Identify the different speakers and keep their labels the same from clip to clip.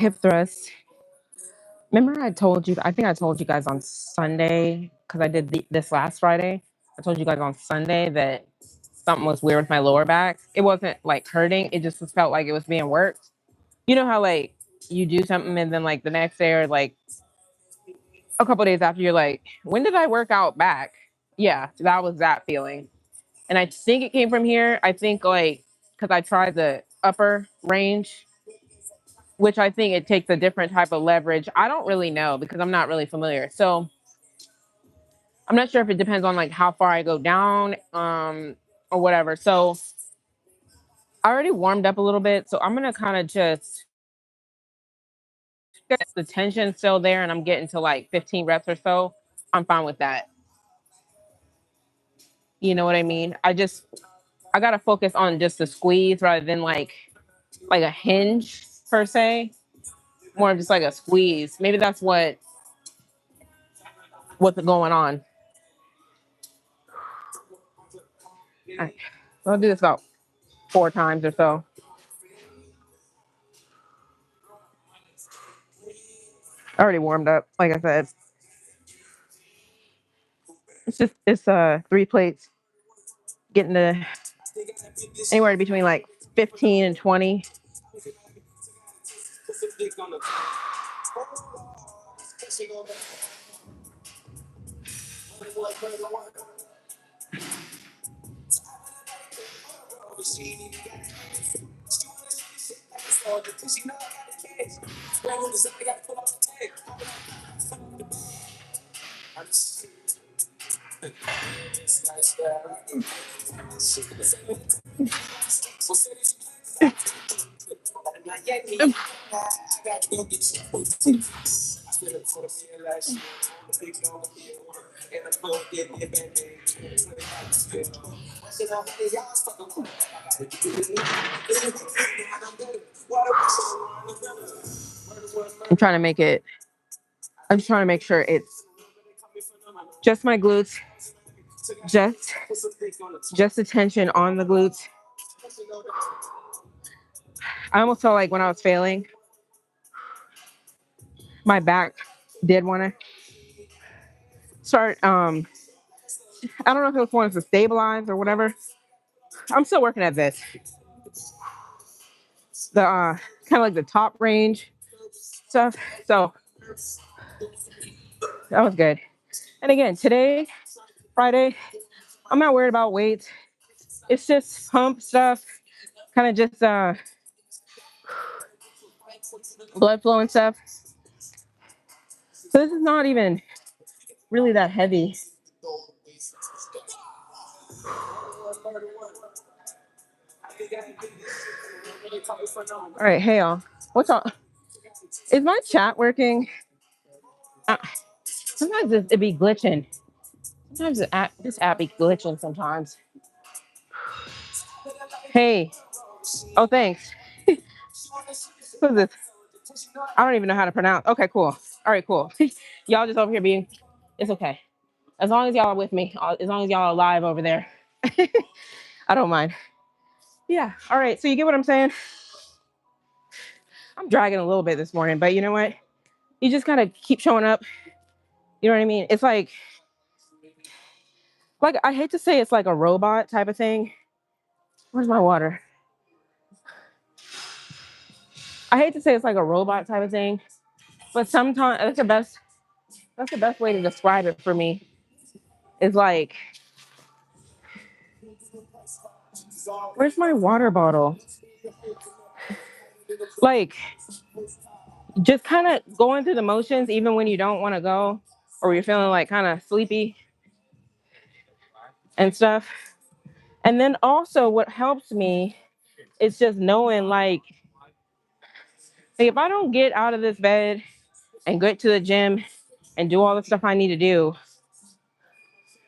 Speaker 1: hip thrust. Remember, I think I told you guys on Sunday, because I did this last Friday. I told you guys on Sunday that something was weird with my lower back. It wasn't like hurting, it just felt like it was being worked. You know how, like, you do something and then, like, the next day or like a couple days after, you're like, when did I work out back? Yeah, that was that feeling. And I think it came from here. I think, like, because I tried the upper range, which I think it takes a different type of leverage. I don't really know because I'm not really familiar. So I'm not sure if it depends on like how far I go down, or whatever. So I already warmed up a little bit. So I'm gonna kind of just get the tension still there and I'm getting to like 15 reps or so. I'm fine with that. You know what I mean? I gotta focus on just the squeeze rather than like a hinge per se. More of just like a squeeze. Maybe that's what's going on. All right. I'll do this about 4 times or so. I already warmed up, like I said. It's 3 plates, getting to anywhere between like 15 and 20. I'm trying to make it. I'm just trying to make sure it's just my glutes, just just the tension on the glutes. I almost felt like when I was failing, my back did want to start. I don't know if it was wanting to stabilize or whatever. I'm still working at this. The kind of like the top range stuff. So that was good. And again, today, Friday, I'm not worried about weights. It's just pump stuff, kind of just blood flow and stuff. So this is not even really that heavy. All right, hey y'all. What's up? Is my chat working? Uh, Sometimes it be glitching. Sometimes this app be glitching sometimes. Hey. Oh, thanks. Who's this? I don't even know how to pronounce. Okay, cool. All right, cool. Y'all just over here being. It's okay. As long as y'all are with me. As long as y'all are alive over there. I don't mind. Yeah. All right. So you get what I'm saying? I'm dragging a little bit this morning, but you know what? You just gotta keep showing up. You know what I mean? It's like I hate to say it's like a robot type of thing. Where's my water? I hate to say it's like a robot type of thing, but sometimes that's the best way to describe it for me. Is like, where's my water bottle? Like, just kind of going through the motions even when you don't want to go or you're feeling like kind of sleepy and stuff. And then also what helps me is just knowing like, hey, if I don't get out of this bed and get to the gym and do all the stuff I need to do,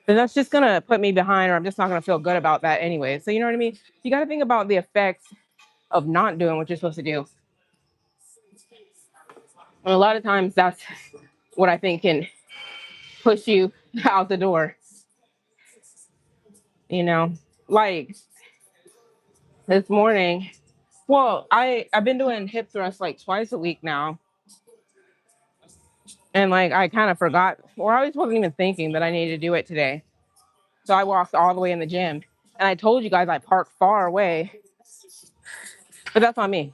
Speaker 1: then that's just gonna put me behind, or I'm just not gonna feel good about that anyway. So you know what I mean? You got to think about the effects of not doing what you're supposed to do. And a lot of times that's what I think can push you out the door. You know, like this morning. Well, I've been doing hip thrusts like twice a week now, and like I kind of forgot, or I wasn't even thinking that I needed to do it today. So I walked all the way in the gym, and I told you guys I parked far away, but that's on me.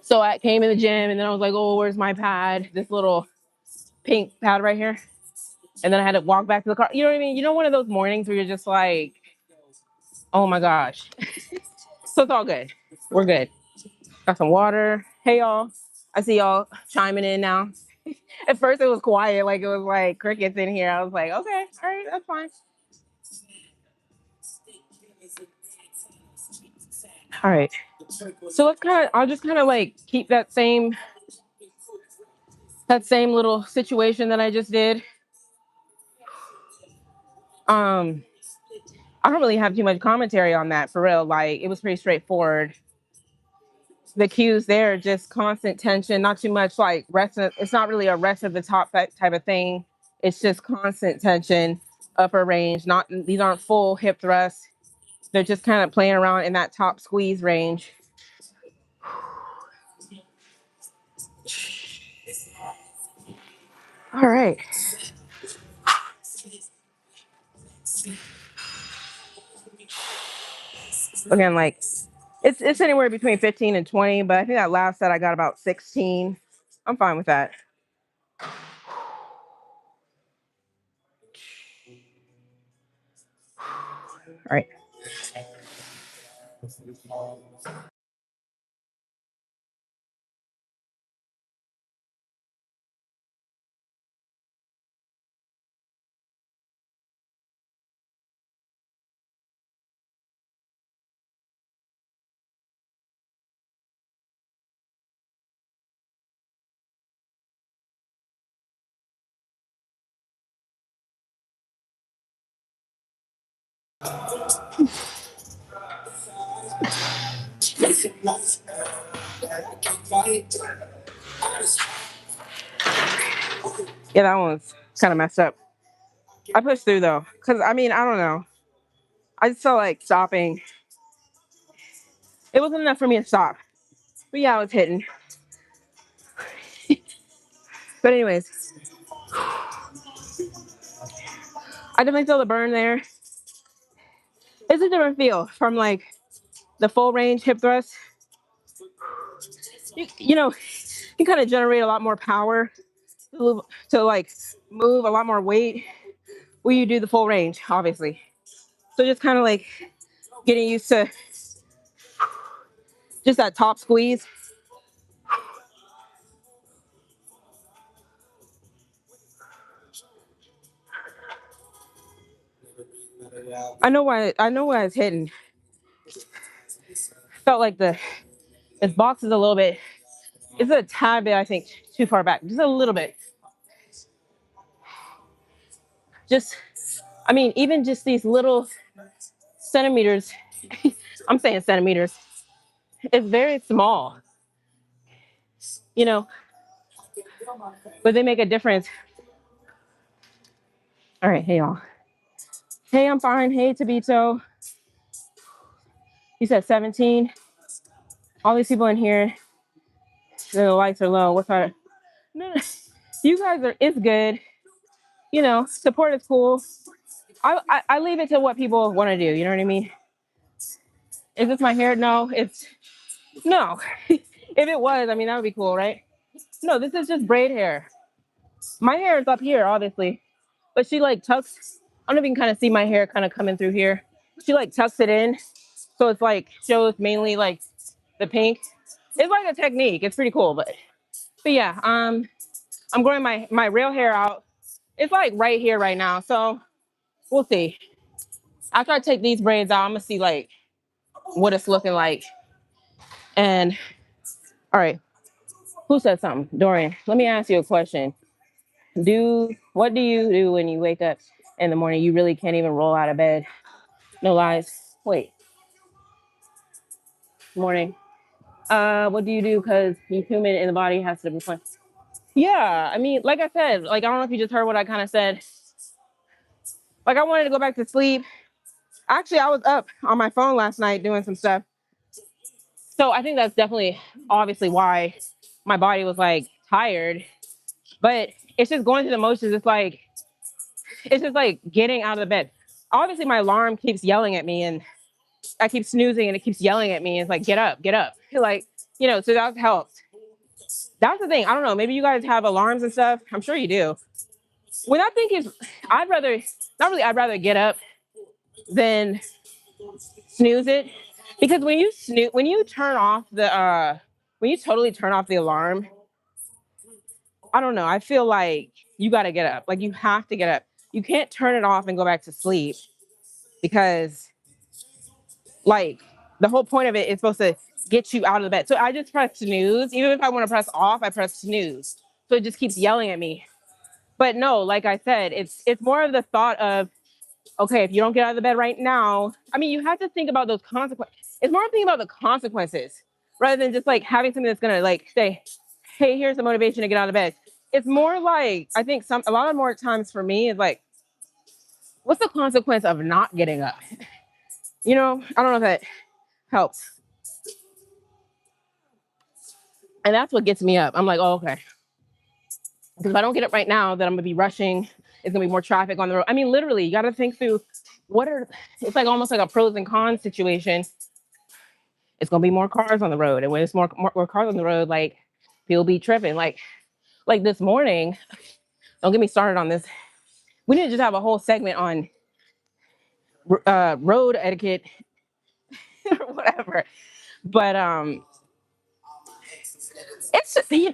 Speaker 1: So I came in the gym, and then I was like, "Oh, where's my pad? This little pink pad right here." And then I had to walk back to the car. You know what I mean? You know, one of those mornings where you're just like, "Oh my gosh." So it's all good. We're good. Got some water. Hey y'all. I see y'all chiming in now. At first it was quiet, like it was like crickets in here. I was like, okay, all right, that's fine. All right. So I'll just kind of like keep that same little situation that I just did. Um, I don't really have too much commentary on that for real. Like it was pretty straightforward. The cues there are just constant tension, not too much like rest. It's not really a rest of the top type of thing. It's just constant tension, upper range. Not these aren't full hip thrusts. They're just kind of playing around in that top squeeze range. All right. Again, like it's anywhere between 15 and 20, but I think that last set I got about 16. I'm fine with that. All right. Yeah, that one's kind of messed up. I pushed through though, because I mean, I don't know. I just felt like stopping. It wasn't enough for me to stop. But yeah, I was hitting. But anyways, I definitely feel the burn there. It's a different feel from like the full range hip thrust. You you kind of generate a lot more power to like move a lot more weight when you do the full range, obviously. So just kind of like getting used to just that top squeeze. I know why it's hitting. Felt like this box is a little bit, it's a tad bit, I think, too far back. Just a little bit. Just, I mean, even just these little centimeters, I'm saying centimeters, it's very small, you know, but they make a difference. All right, hey y'all. Hey, I'm fine. Hey, Tabito. You said 17. All these people in here, the lights are low. What's our? No, no. You guys are. It's good. Support is cool. I leave it to what people want to do. You know what I mean? Is this my hair? No, it's no. If it was, I mean, that would be cool, right? No, this is just braid hair. My hair is up here, obviously, but she like tucks. I don't know if you can kind of see my hair kind of coming through here. She like tucks it in, so it's like shows mainly like the pink. It's like a technique. It's pretty cool, but yeah. I'm growing my real hair out. It's like right here right now, so we'll see. After I take these braids out, I'm gonna see like what it's looking like. And all right, who said something? Dorian, let me ask you a question. What do you do when you wake up in the morning? You really can't even roll out of bed. No lies. Wait, morning. What do you do? Because you human in the body has to reflect. Yeah, I mean, like I said, like I don't know if you just heard what I kind of said. Like I wanted to go back to sleep. Actually, I was up on my phone last night doing some stuff. So I think that's definitely obviously why my body was like tired. But it's just going through the motions. It's just like getting out of the bed. Obviously, my alarm keeps yelling at me, and I keep snoozing, and it keeps yelling at me. It's like, get up, get up. Like, so that's helped. That's the thing. I don't know. Maybe you guys have alarms and stuff. I'm sure you do. When I think is, I'd rather, not really, I'd rather get up than snooze it. Because when you turn off when you totally turn off the alarm, I don't know. I feel like you got to get up. Like you have to get up. You can't turn it off and go back to sleep because, like, the whole point of it is supposed to get you out of the bed. So I just press snooze. Even if I want to press off, I press snooze. So it just keeps yelling at me. But no, like I said, it's more of the thought of, okay, if you don't get out of the bed right now, I mean, you have to think about those consequences. It's more thinking about the consequences rather than just like having something that's gonna like say, hey, here's the motivation to get out of bed. It's more like I think a lot of more times for me is like, what's the consequence of not getting up? I don't know if that helps. And that's what gets me up. I'm like, oh, okay. Because if I don't get up right now, then I'm gonna be rushing. It's gonna be more traffic on the road. I mean, literally, you gotta think through it's like almost like a pros and cons situation. It's gonna be more cars on the road. And when it's more cars on the road, like people be tripping. Like this morning, don't get me started on this. We need to just have a whole segment on road etiquette or whatever. But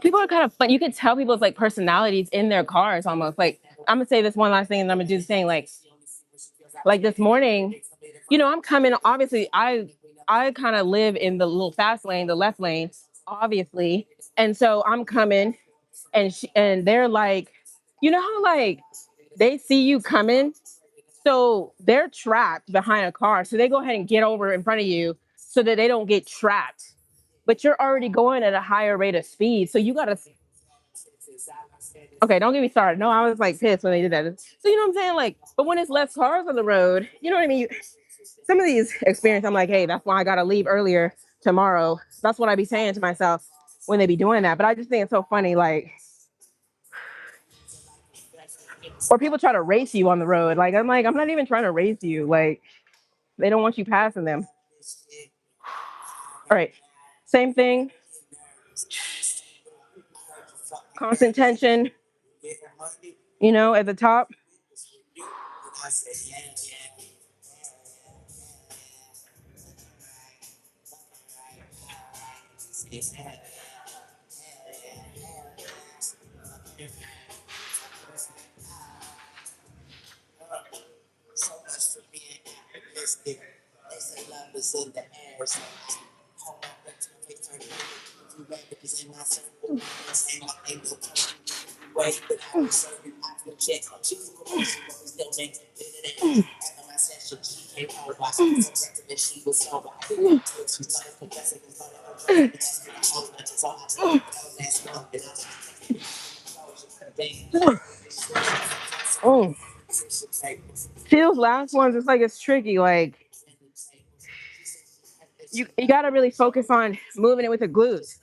Speaker 1: people are kind of fun. You can tell people's like personalities in their cars almost. Like I'm gonna say this one last thing, and I'm gonna do the thing. Like this morning, I'm coming. Obviously, I kind of live in the little fast lane, the left lane, obviously, and so I'm coming, and they're like, how like they see you coming, so they're trapped behind a car, so they go ahead and get over in front of you so that they don't get trapped. But you're already going at a higher rate of speed, so you gotta. Okay, don't get me started. No, I was like pissed when they did that. So you know what I'm saying? Like, but when it's less cars on the road, you know what I mean? Some of these experiences, I'm like, hey, that's why I gotta leave earlier tomorrow. That's what I be saying to myself when they be doing that. But I just think it's so funny, like, or people try to race you on the road. Like, I'm not even trying to race you. Like, they don't want you passing them. All right, same thing. Constant tension, at the top. Oh, those last ones, it's like it's tricky. Like you got to really focus on moving it with the glutes.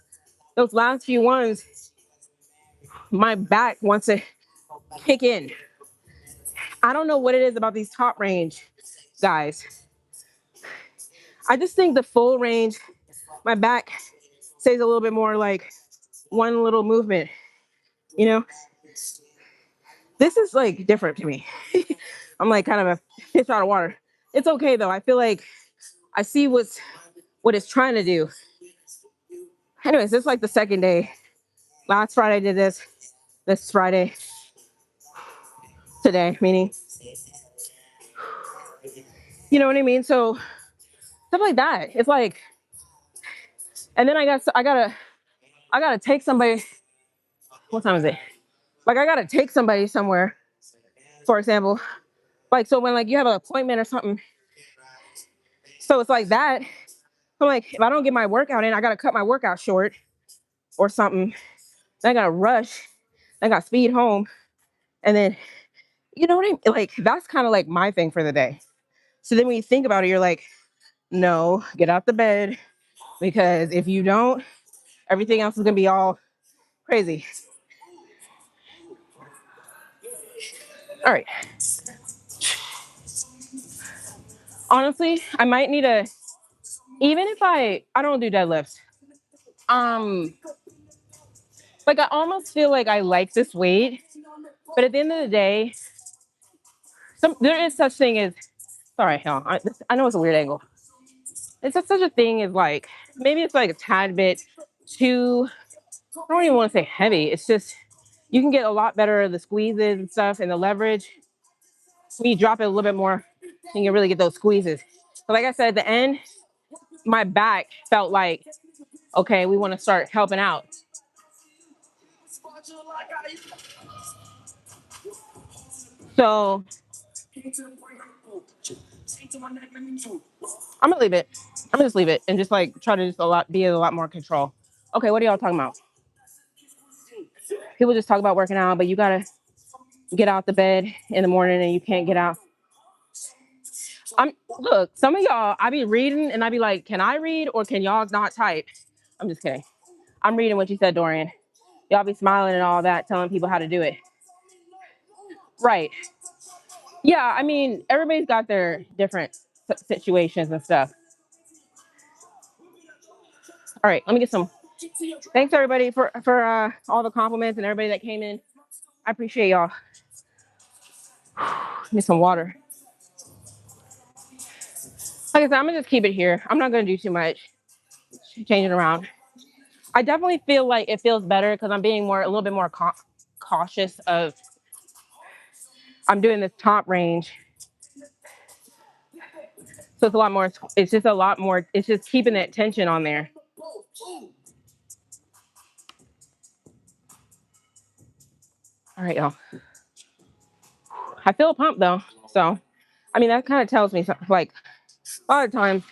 Speaker 1: Those last few ones, my back wants to kick in. I don't know what it is about these top range guys. I just think the full range, my back stays a little bit more like one little movement. You know, this is like different to me. I'm like kind of a fish out of water. It's okay though. I feel like I see what it's trying to do. Anyways, this is like the second day. Last Friday I did this. This Friday, today, meaning, you know what I mean? So stuff like that. It's like, and then I gotta take somebody. What time is it? Like I gotta take somebody somewhere. For example, like so when like you have an appointment or something. So it's like that. So like if I don't get my workout in, I gotta cut my workout short or something. Then I gotta rush. I gotta speed home, and then you know what I mean? Like that's kind of like my thing for the day. So then when you think about it, you're like, no, get out the bed, because if you don't, everything else is gonna be all crazy. All right. Honestly, I might need a, even if I don't do deadlifts. Um, like I almost feel like I like this weight, but at the end of the day, there is such thing as, sorry, hell, I know it's a weird angle. It's such a thing as like, maybe it's like a tad bit too, I don't even want to say heavy. It's just, you can get a lot better of the squeezes and stuff and the leverage. When you drop it a little bit more, you can really get those squeezes. But like I said, at the end, my back felt like, okay, we want to start helping out. So I'm gonna leave it. I'm gonna just leave it and just like try to just be a lot more control. Okay, what are y'all talking about? People just talk about working out, but you gotta get out the bed in the morning and you can't get out. Look, some of y'all, I be reading and I be like, can I read or can y'all not type? I'm just kidding. I'm reading what you said, Dorian. Y'all be smiling and all that, telling people how to do it. Right. Yeah, I mean, everybody's got their different situations and stuff. All right, let me get some. Thanks everybody for all the compliments and everybody that came in. I appreciate y'all. Get some water. Like I said, I'm gonna just keep it here. I'm not gonna do too much changing around. I definitely feel like it feels better because I'm being a little bit more cautious of. I'm doing this top range, so it's a lot more. It's just a lot more. It's just keeping that tension on there. All right, y'all. I feel a pump though, so I mean that kind of tells me something. Like a lot of times,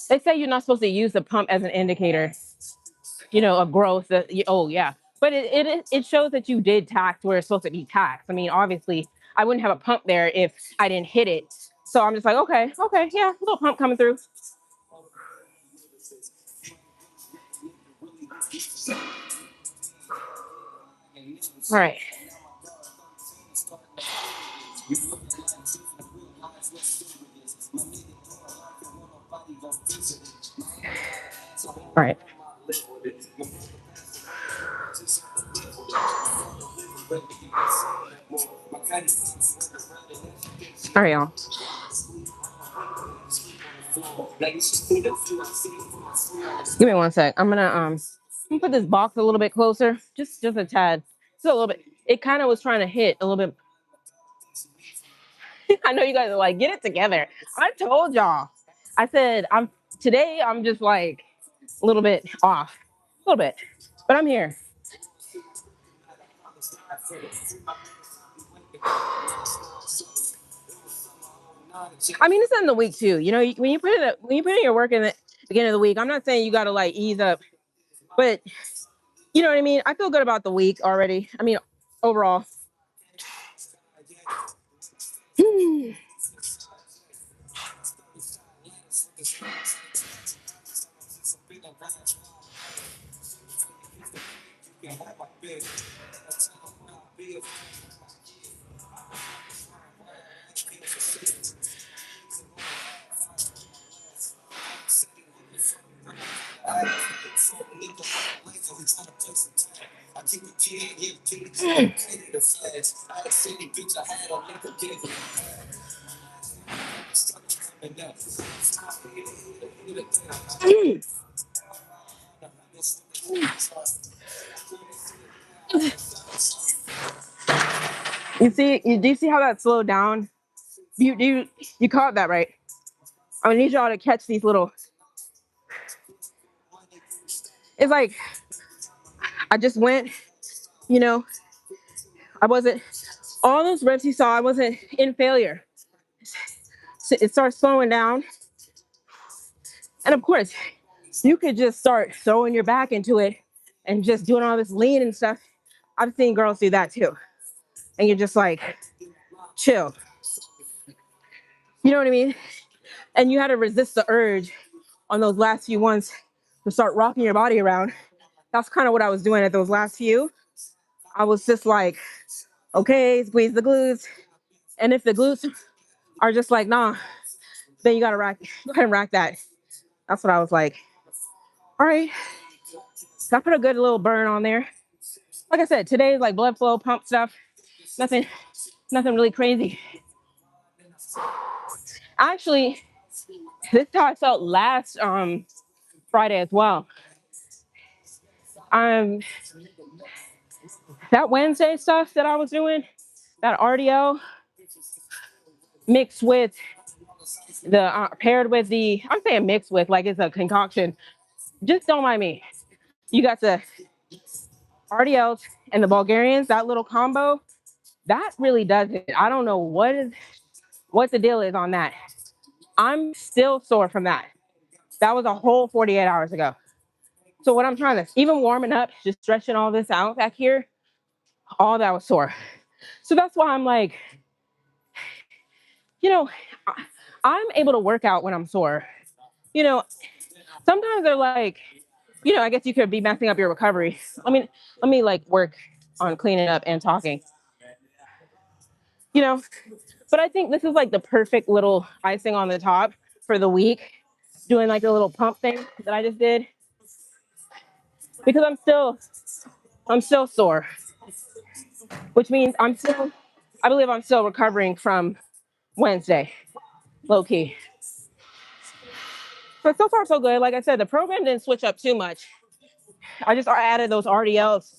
Speaker 1: they say you're not supposed to use the pump as an indicator, of growth. Oh yeah, but it shows that you did tax where it's supposed to be taxed. I mean, obviously, I wouldn't have a pump there if I didn't hit it. So I'm just like, okay, yeah, a little pump coming through. All right. All right. All right, y'all. Give me one sec. I'm gonna put this box a little bit closer, just a tad, just a little bit. It kind of was trying to hit a little bit. I know you guys are like, get it together. I told y'all. I said I'm just like a little bit off, a little bit, but I'm here. I mean, it's in the week too. When you put in your work in the beginning of the week, I'm not saying you got to like ease up, but you know what I mean. I feel good about the week already. I mean, overall. Do you see how that slowed down? You caught that, right? I need y'all to catch these little. It's like I just went, you know, I wasn't all those reps you saw. I wasn't in failure. So it starts slowing down, and of course, you could just start throwing your back into it and just doing all this lean and stuff. I've seen girls do that too, and you're just like, chill. You know what I mean? And you had to resist the urge on those last few ones to start rocking your body around. That's kind of what I was doing at those last few. I was just like, okay, squeeze the glutes. And if the glutes are just like, nah, then you gotta go ahead and rack that. That's what I was like. All right. So I put a good little burn on there. Like I said, today's like blood flow, pump stuff. Nothing, nothing really crazy. Actually, this is how I felt last Friday as well. Um, that Wednesday stuff that I was doing, that RDL mixed with the paired with the, I'm saying mixed with, like it's a concoction. Just don't mind me. You got the RDLs and the Bulgarians, that little combo, that really does it. I don't know what the deal is on that. I'm still sore from that. That was a whole 48 hours ago. So what I'm trying to, even warming up, just stretching all this out back here, all that was sore. So that's why I'm like, you know, I'm able to work out when I'm sore. You know, sometimes they're like, you know, I guess you could be messing up your recovery. Let me like work on cleaning up and talking. You know, but I think this is like the perfect little icing on the top for the week, doing like a little pump thing that I just did because I'm still sore, which means I believe I'm still recovering from Wednesday, low key. But so far so good. Like I said, the program didn't switch up too much. I just added those RDLs,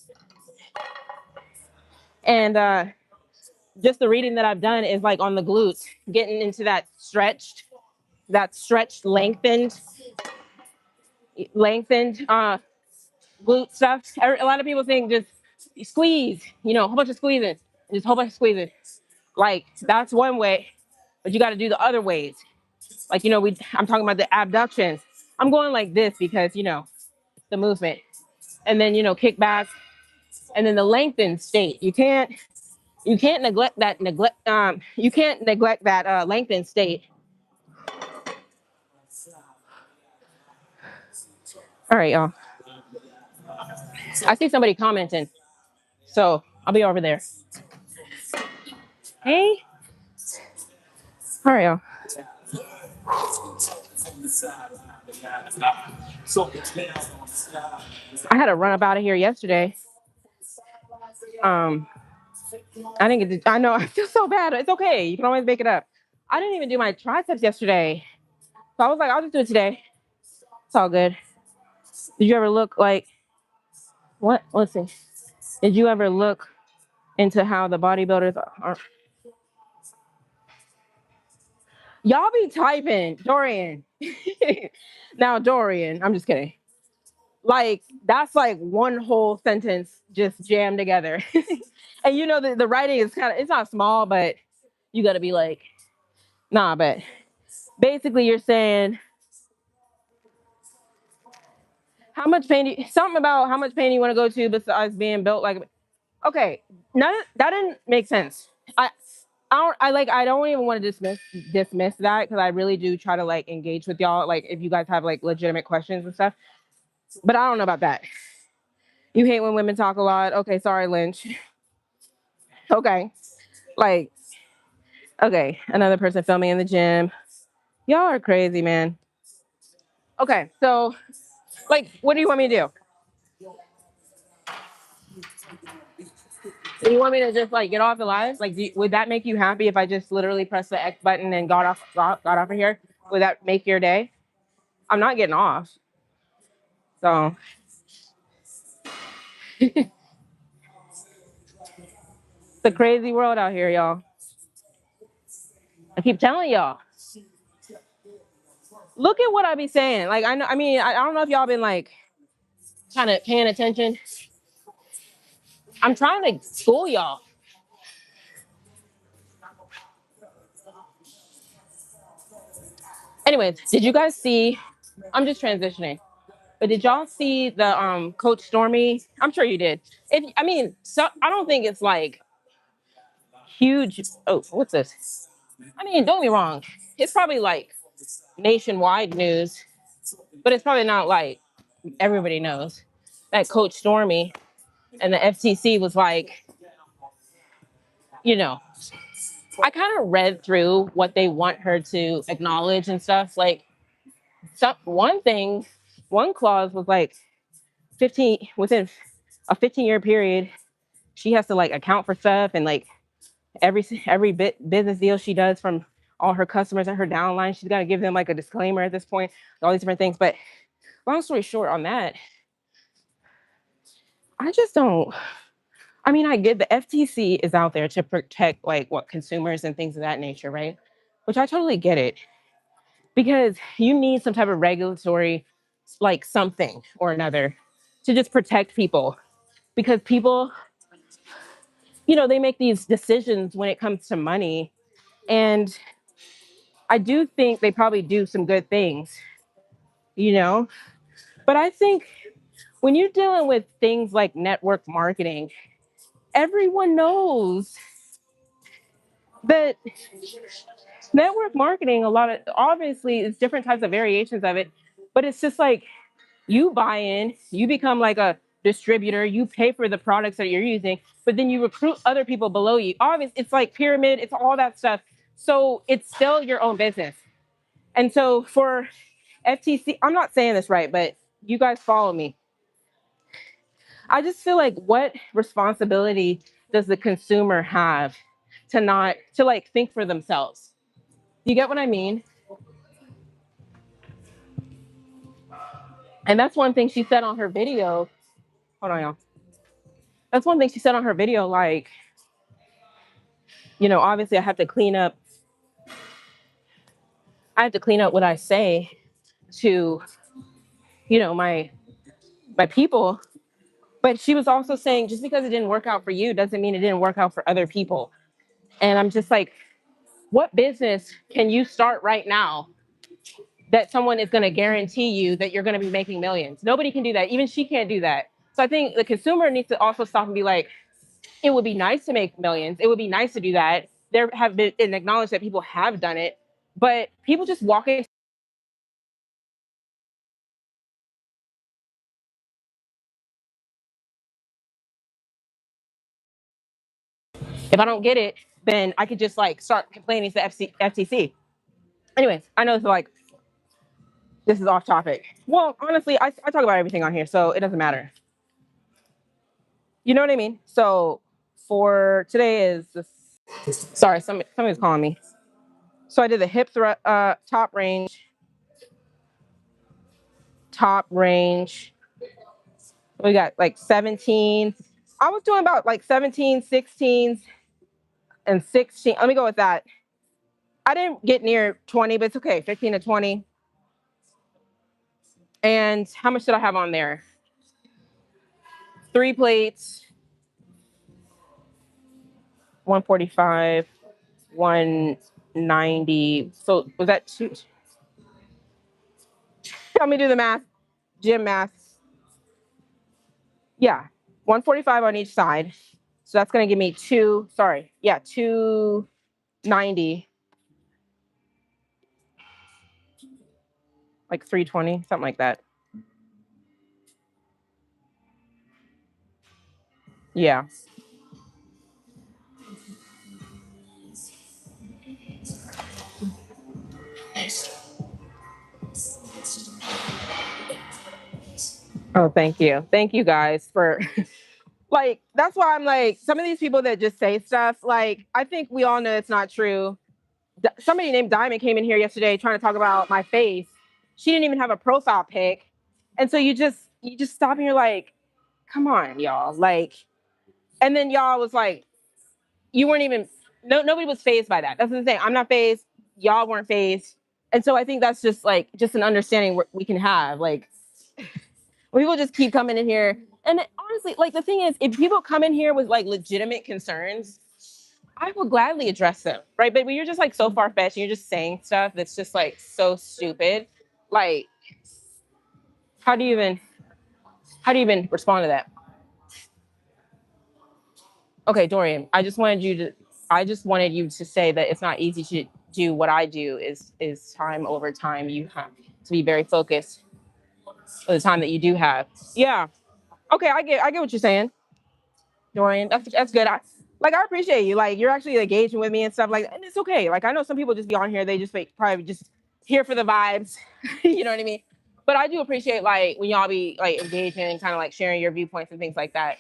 Speaker 1: and just the reading that I've done is like on the glutes, getting into that stretched, lengthened glute stuff. A lot of people think just squeeze, you know, a whole bunch of squeezing, just a whole bunch of squeezing. Like that's one way, but you got to do the other ways. Like, you know, I'm talking about the abductions. I'm going like this because, you know, the movement, and then, you know, kick back, and then the lengthened state. You can't neglect that lengthened state. All right, y'all. I see somebody commenting, so I'll be over there. Hey. All right, y'all. I had to run up out of here yesterday. I didn't get to, I know I feel so bad. It's okay. You can always make it up. I didn't even do my triceps yesterday. So I was like, I'll just do it today. It's all good. Did you ever look like what? Let's see. Did you ever look into how the bodybuilders are? Y'all be typing, Dorian. Now, Dorian, I'm just kidding. Like, that's like one whole sentence just jammed together. And you know, the writing is it's not small, but you got to be like, nah, but basically you're saying, something about how much pain you want to go to besides being built like, okay, that didn't make sense. I don't even want to dismiss that because I really do try to like engage with y'all. Like if you guys have like legitimate questions and stuff, but I don't know about that. You hate when women talk a lot. Okay, sorry, Lynch. Okay, like, okay, another person filming in the gym. Y'all are crazy, man. Okay, so like, what do you want me to do? Do you want me to just like get off the live? Like, would that make you happy if I just literally pressed the X button and got off of here? Would that make your day? I'm not getting off. So it's a crazy world out here, y'all. I keep telling y'all. Look at what I be saying. Like I know. I mean, I don't know if y'all been like kind of paying attention. I'm trying to school y'all. Anyways, did you guys see? I'm just transitioning. But did y'all see the Coach Stormy? I'm sure you did. I mean, so I don't think it's like huge. Oh, what's this? I mean, don't get me wrong. It's probably like nationwide news. but it's probably not like everybody knows that Coach Stormy and the FTC was like, you know, I kind of read through what they want her to acknowledge and stuff. Like, one thing, one clause was like 15 within a 15-year period, she has to like account for stuff and like every business deal she does from all her customers and her downline, she's got to give them like a disclaimer at this point, all these different things. But long story short on that, I just don't. I mean, I get the FTC is out there to protect like what consumers and things of that nature, right? Which I totally get it because you need some type of regulatory, like something or another, to just protect people because people, they make these decisions when it comes to money, and I do think they probably do some good things, you know. But I think when you're dealing with things like network marketing, everyone knows that network marketing, a lot of obviously it's different types of variations of it, but it's just like you buy in, you become like a distributor, you pay for the products that you're using, but then you recruit other people below you. Obviously, it's like pyramid, it's all that stuff. So it's still your own business. And so for FTC, I'm not saying this right, but you guys follow me. I just feel like what responsibility does the consumer have to not to like think for themselves? You get what I mean? And that's one thing she said on her video. Hold on, y'all. That's one thing she said on her video. Like, obviously I have to clean up. I have to clean up what I say to, my people. But she was also saying just because it didn't work out for you doesn't mean it didn't work out for other people. And I'm just like, what business can you start right now that someone is going to guarantee you that you're going to be making millions? Nobody can do that. Even she can't do that. So I think the consumer needs to also stop and be like, it would be nice to make millions. It would be nice to do that. There have been and acknowledge that people have done it, but people just walk in. If I don't get it, then I could just like start complaining to the FTC. Anyways, I know it's like this is off topic. Well, honestly, I talk about everything on here, so it doesn't matter. You know what I mean? So for today is this, sorry, somebody's calling me. So I did the top range. We got like 17. I was doing about like 17, 16s, and 16. Let me go with that. I didn't get near 20, but it's okay. 15 to 20. And how much did I have on there? 3 plates, 145, 190. So was that two? Help me do the math. Gym math. Yeah. 145 on each side. So that's going to give me 290, like 320, something like that. Yeah. Oh, thank you. Thank you guys for like, that's why I'm like, some of these people that just say stuff, like, I think we all know it's not true. Somebody named Diamond came in here yesterday trying to talk about my face. She didn't even have a profile pic. And so you just stop and you're like, come on, y'all. Like, and then y'all was like, you weren't even, nobody was phased by that. That's the thing. I'm not phased. Y'all weren't phased. And so I think that's just like, just an understanding we can have. Like, people just keep coming in here. And honestly, like the thing is, if people come in here with like legitimate concerns, I will gladly address them, right? But when you're just like so far fetched, you're just saying stuff that's just like so stupid. Like, how do you even respond to that? Okay, Dorian, I just wanted you to say that it's not easy do what I do is time over time. You have to be very focused for the time that you do have. Yeah. Okay, I get what you're saying, Dorian. That's good. I appreciate you. Like you're actually engaging with me and stuff like that. And it's okay. Like I know some people just be on here, they just probably just here for the vibes. You know what I mean? But I do appreciate like when y'all be like engaging and kind of like sharing your viewpoints and things like that.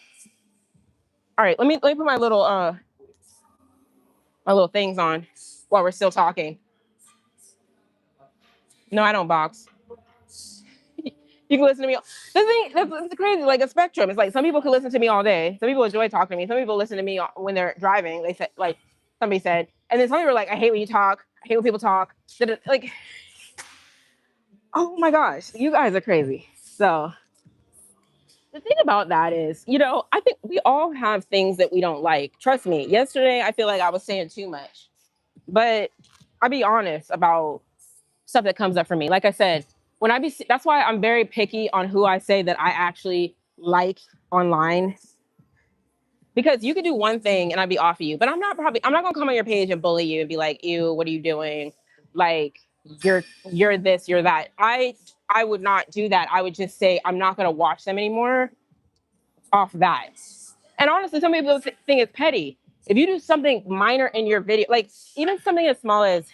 Speaker 1: All right, let me put my little things on while we're still talking. No, I don't box. You can listen to me. The thing that's crazy, like a spectrum. It's like some people can listen to me all day. Some people enjoy talking to me. Some people listen to me when they're driving. They said like somebody said, and then some people are like, I hate when you talk. I hate when people talk. Like, oh my gosh, you guys are crazy. So the thing about that is, I think we all have things that we don't like. Trust me. Yesterday, I feel like I was saying too much, but I'll be honest about stuff that comes up for me. Like I said, that's why I'm very picky on who I say that I actually like online, because you could do one thing and I'd be off of you, but I'm not gonna come on your page and bully you and be like, ew, what are you doing? Like you're this, you're that. I would not do that. I would just say I'm not gonna watch them anymore off that. And honestly, some people think it's petty. If you do something minor in your video, like even something as small as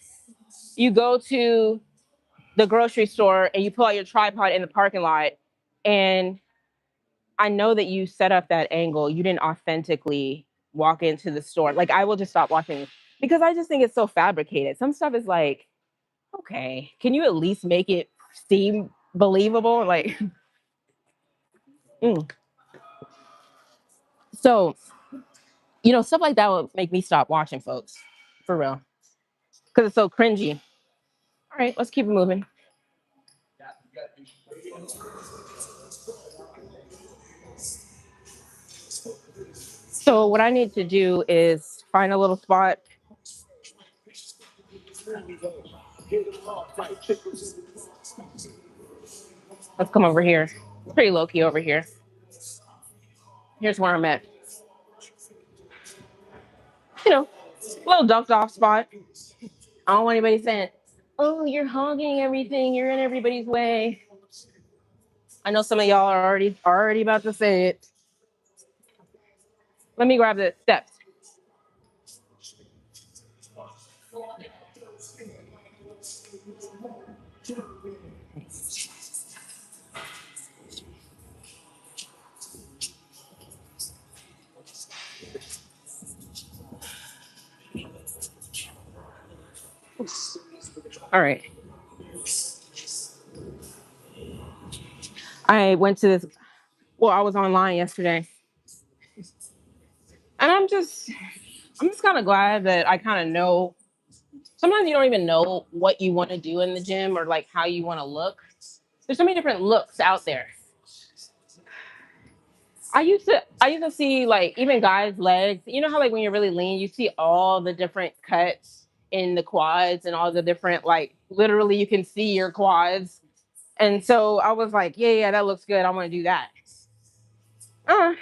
Speaker 1: you go to the grocery store and you pull out your tripod in the parking lot, and I know that you set up that angle, you didn't authentically walk into the store. Like I will just stop watching because I just think it's so fabricated. Some stuff is like, okay, can you at least make it seem believable? Like, mm. So, stuff like that will make me stop watching, folks, for real, because it's so cringy. All right, let's keep it moving. So what I need to do is find a little spot. Let's come over here. It's pretty low key over here. Here's where I'm at. A little ducked off spot. I don't want anybody saying, "Oh, you're hogging everything. You're in everybody's way." I know some of y'all are already about to say it. Let me grab the steps. All right. I went to this. Well, I was online yesterday, and I'm just kind of glad that I kind of know. Sometimes you don't even know what you want to do in the gym or like how you want to look. There's so many different looks out there. I used to see like even guys' legs. You know how like when you're really lean, you see all the different cuts in the quads and all the different like literally you can see your quads. And so I was like, yeah, that looks good. I want to do that. Uh,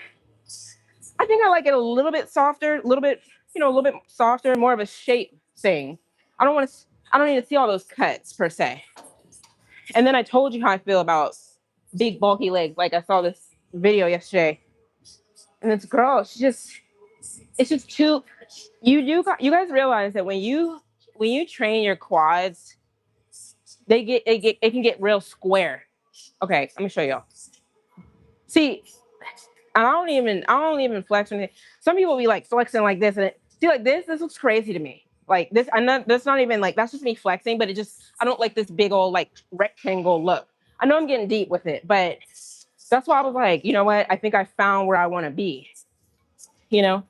Speaker 1: I think I like it a little bit softer, a little bit softer, more of a shape thing. I don't want to. I don't need to see all those cuts per se. And then I told you how I feel about big bulky legs. Like I saw this video yesterday, and this girl, it's just too. You guys realize that when you train your quads, it can get real square. Okay, let me show y'all. See, and I don't even flex or anything. Some people be like flexing like this, and see like this looks crazy to me. Like this, I'm not. That's not even like that's just me flexing, but I don't like this big old like rectangle look. I know I'm getting deep with it, but that's why I was like, you know what? I think I found where I want to be. You know,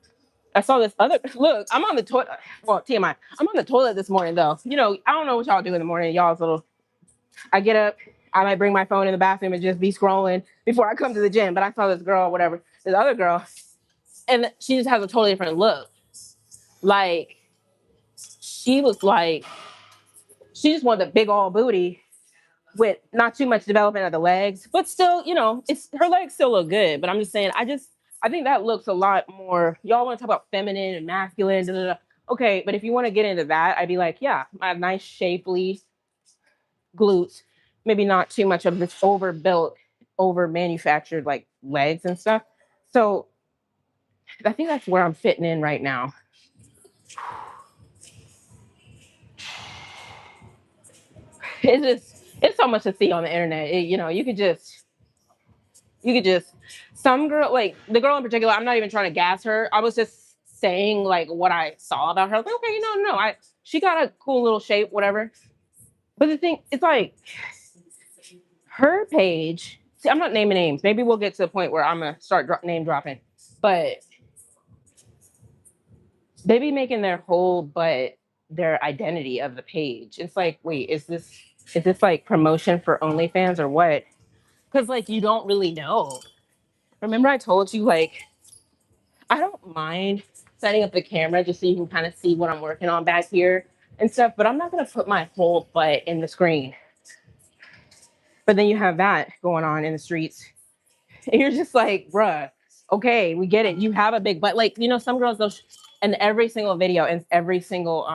Speaker 1: I saw this other look. I'm on the toilet. Well, TMI. I'm on the toilet this morning though. I don't know what y'all do in the morning. Y'all's little. I get up. I might bring my phone in the bathroom and just be scrolling before I come to the gym. But I saw this girl, whatever, this other girl, and she just has a totally different look. Like she was like she just wanted a big old booty with not too much development of the legs, but still, it's her legs still look good. But I'm just saying, I think that looks a lot more. Y'all want to talk about feminine and masculine, da, da, da. Okay, but if you want to get into that, I'd be like, yeah, I have nice shapely glutes, maybe not too much of this overbuilt, over manufactured like legs and stuff. So I think that's where I'm fitting in right now. It's just it's so much to see on the internet. You could just some girl, like the girl in particular. I'm not even trying to gas her. I was just saying like what I saw about her. I was like, okay, no, I she got a cool little shape, whatever. But the thing, it's like her page. See, I'm not naming names. Maybe we'll get to the point where I'm gonna start name dropping. But they be making their whole but their identity of the page. It's like, wait, is this like promotion for OnlyFans or what? Because like you don't really know. Remember I told you like I don't mind setting up the camera just so you can kind of see what I'm working on back here and stuff, but I'm not gonna put my whole butt in the screen. But then you have that going on in the streets. And you're just like, bruh, okay, we get it. You have a big butt. Like, some girls they'll and every single video and every single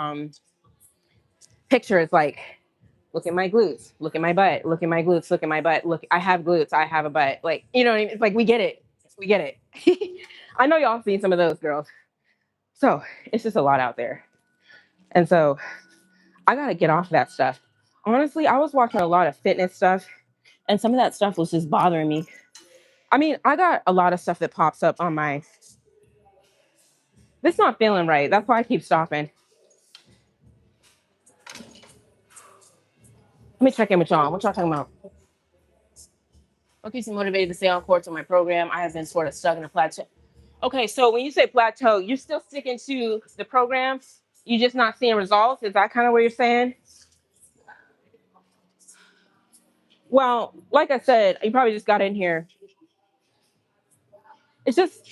Speaker 1: picture is like, look at my glutes, look at my butt, look at my glutes, look at my butt, look, I have glutes, I have a butt. Like, you know what I mean? It's like we get it. We get it. I know y'all seen some of those girls. So it's just a lot out there. And so I gotta get off that stuff. Honestly, I was watching a lot of fitness stuff, and some of that stuff was just bothering me. I mean, I got a lot of stuff that pops up on my. This not feeling right. That's why I keep stopping. Let me check in with y'all. What y'all talking about? What keeps me motivated to stay on course with my program? I have been sort of stuck in a plateau. Okay, so when you say plateau, you're still sticking to the program. You're just not seeing results. Is that kind of what you're saying? Well, like I said, you probably just got in here. It's just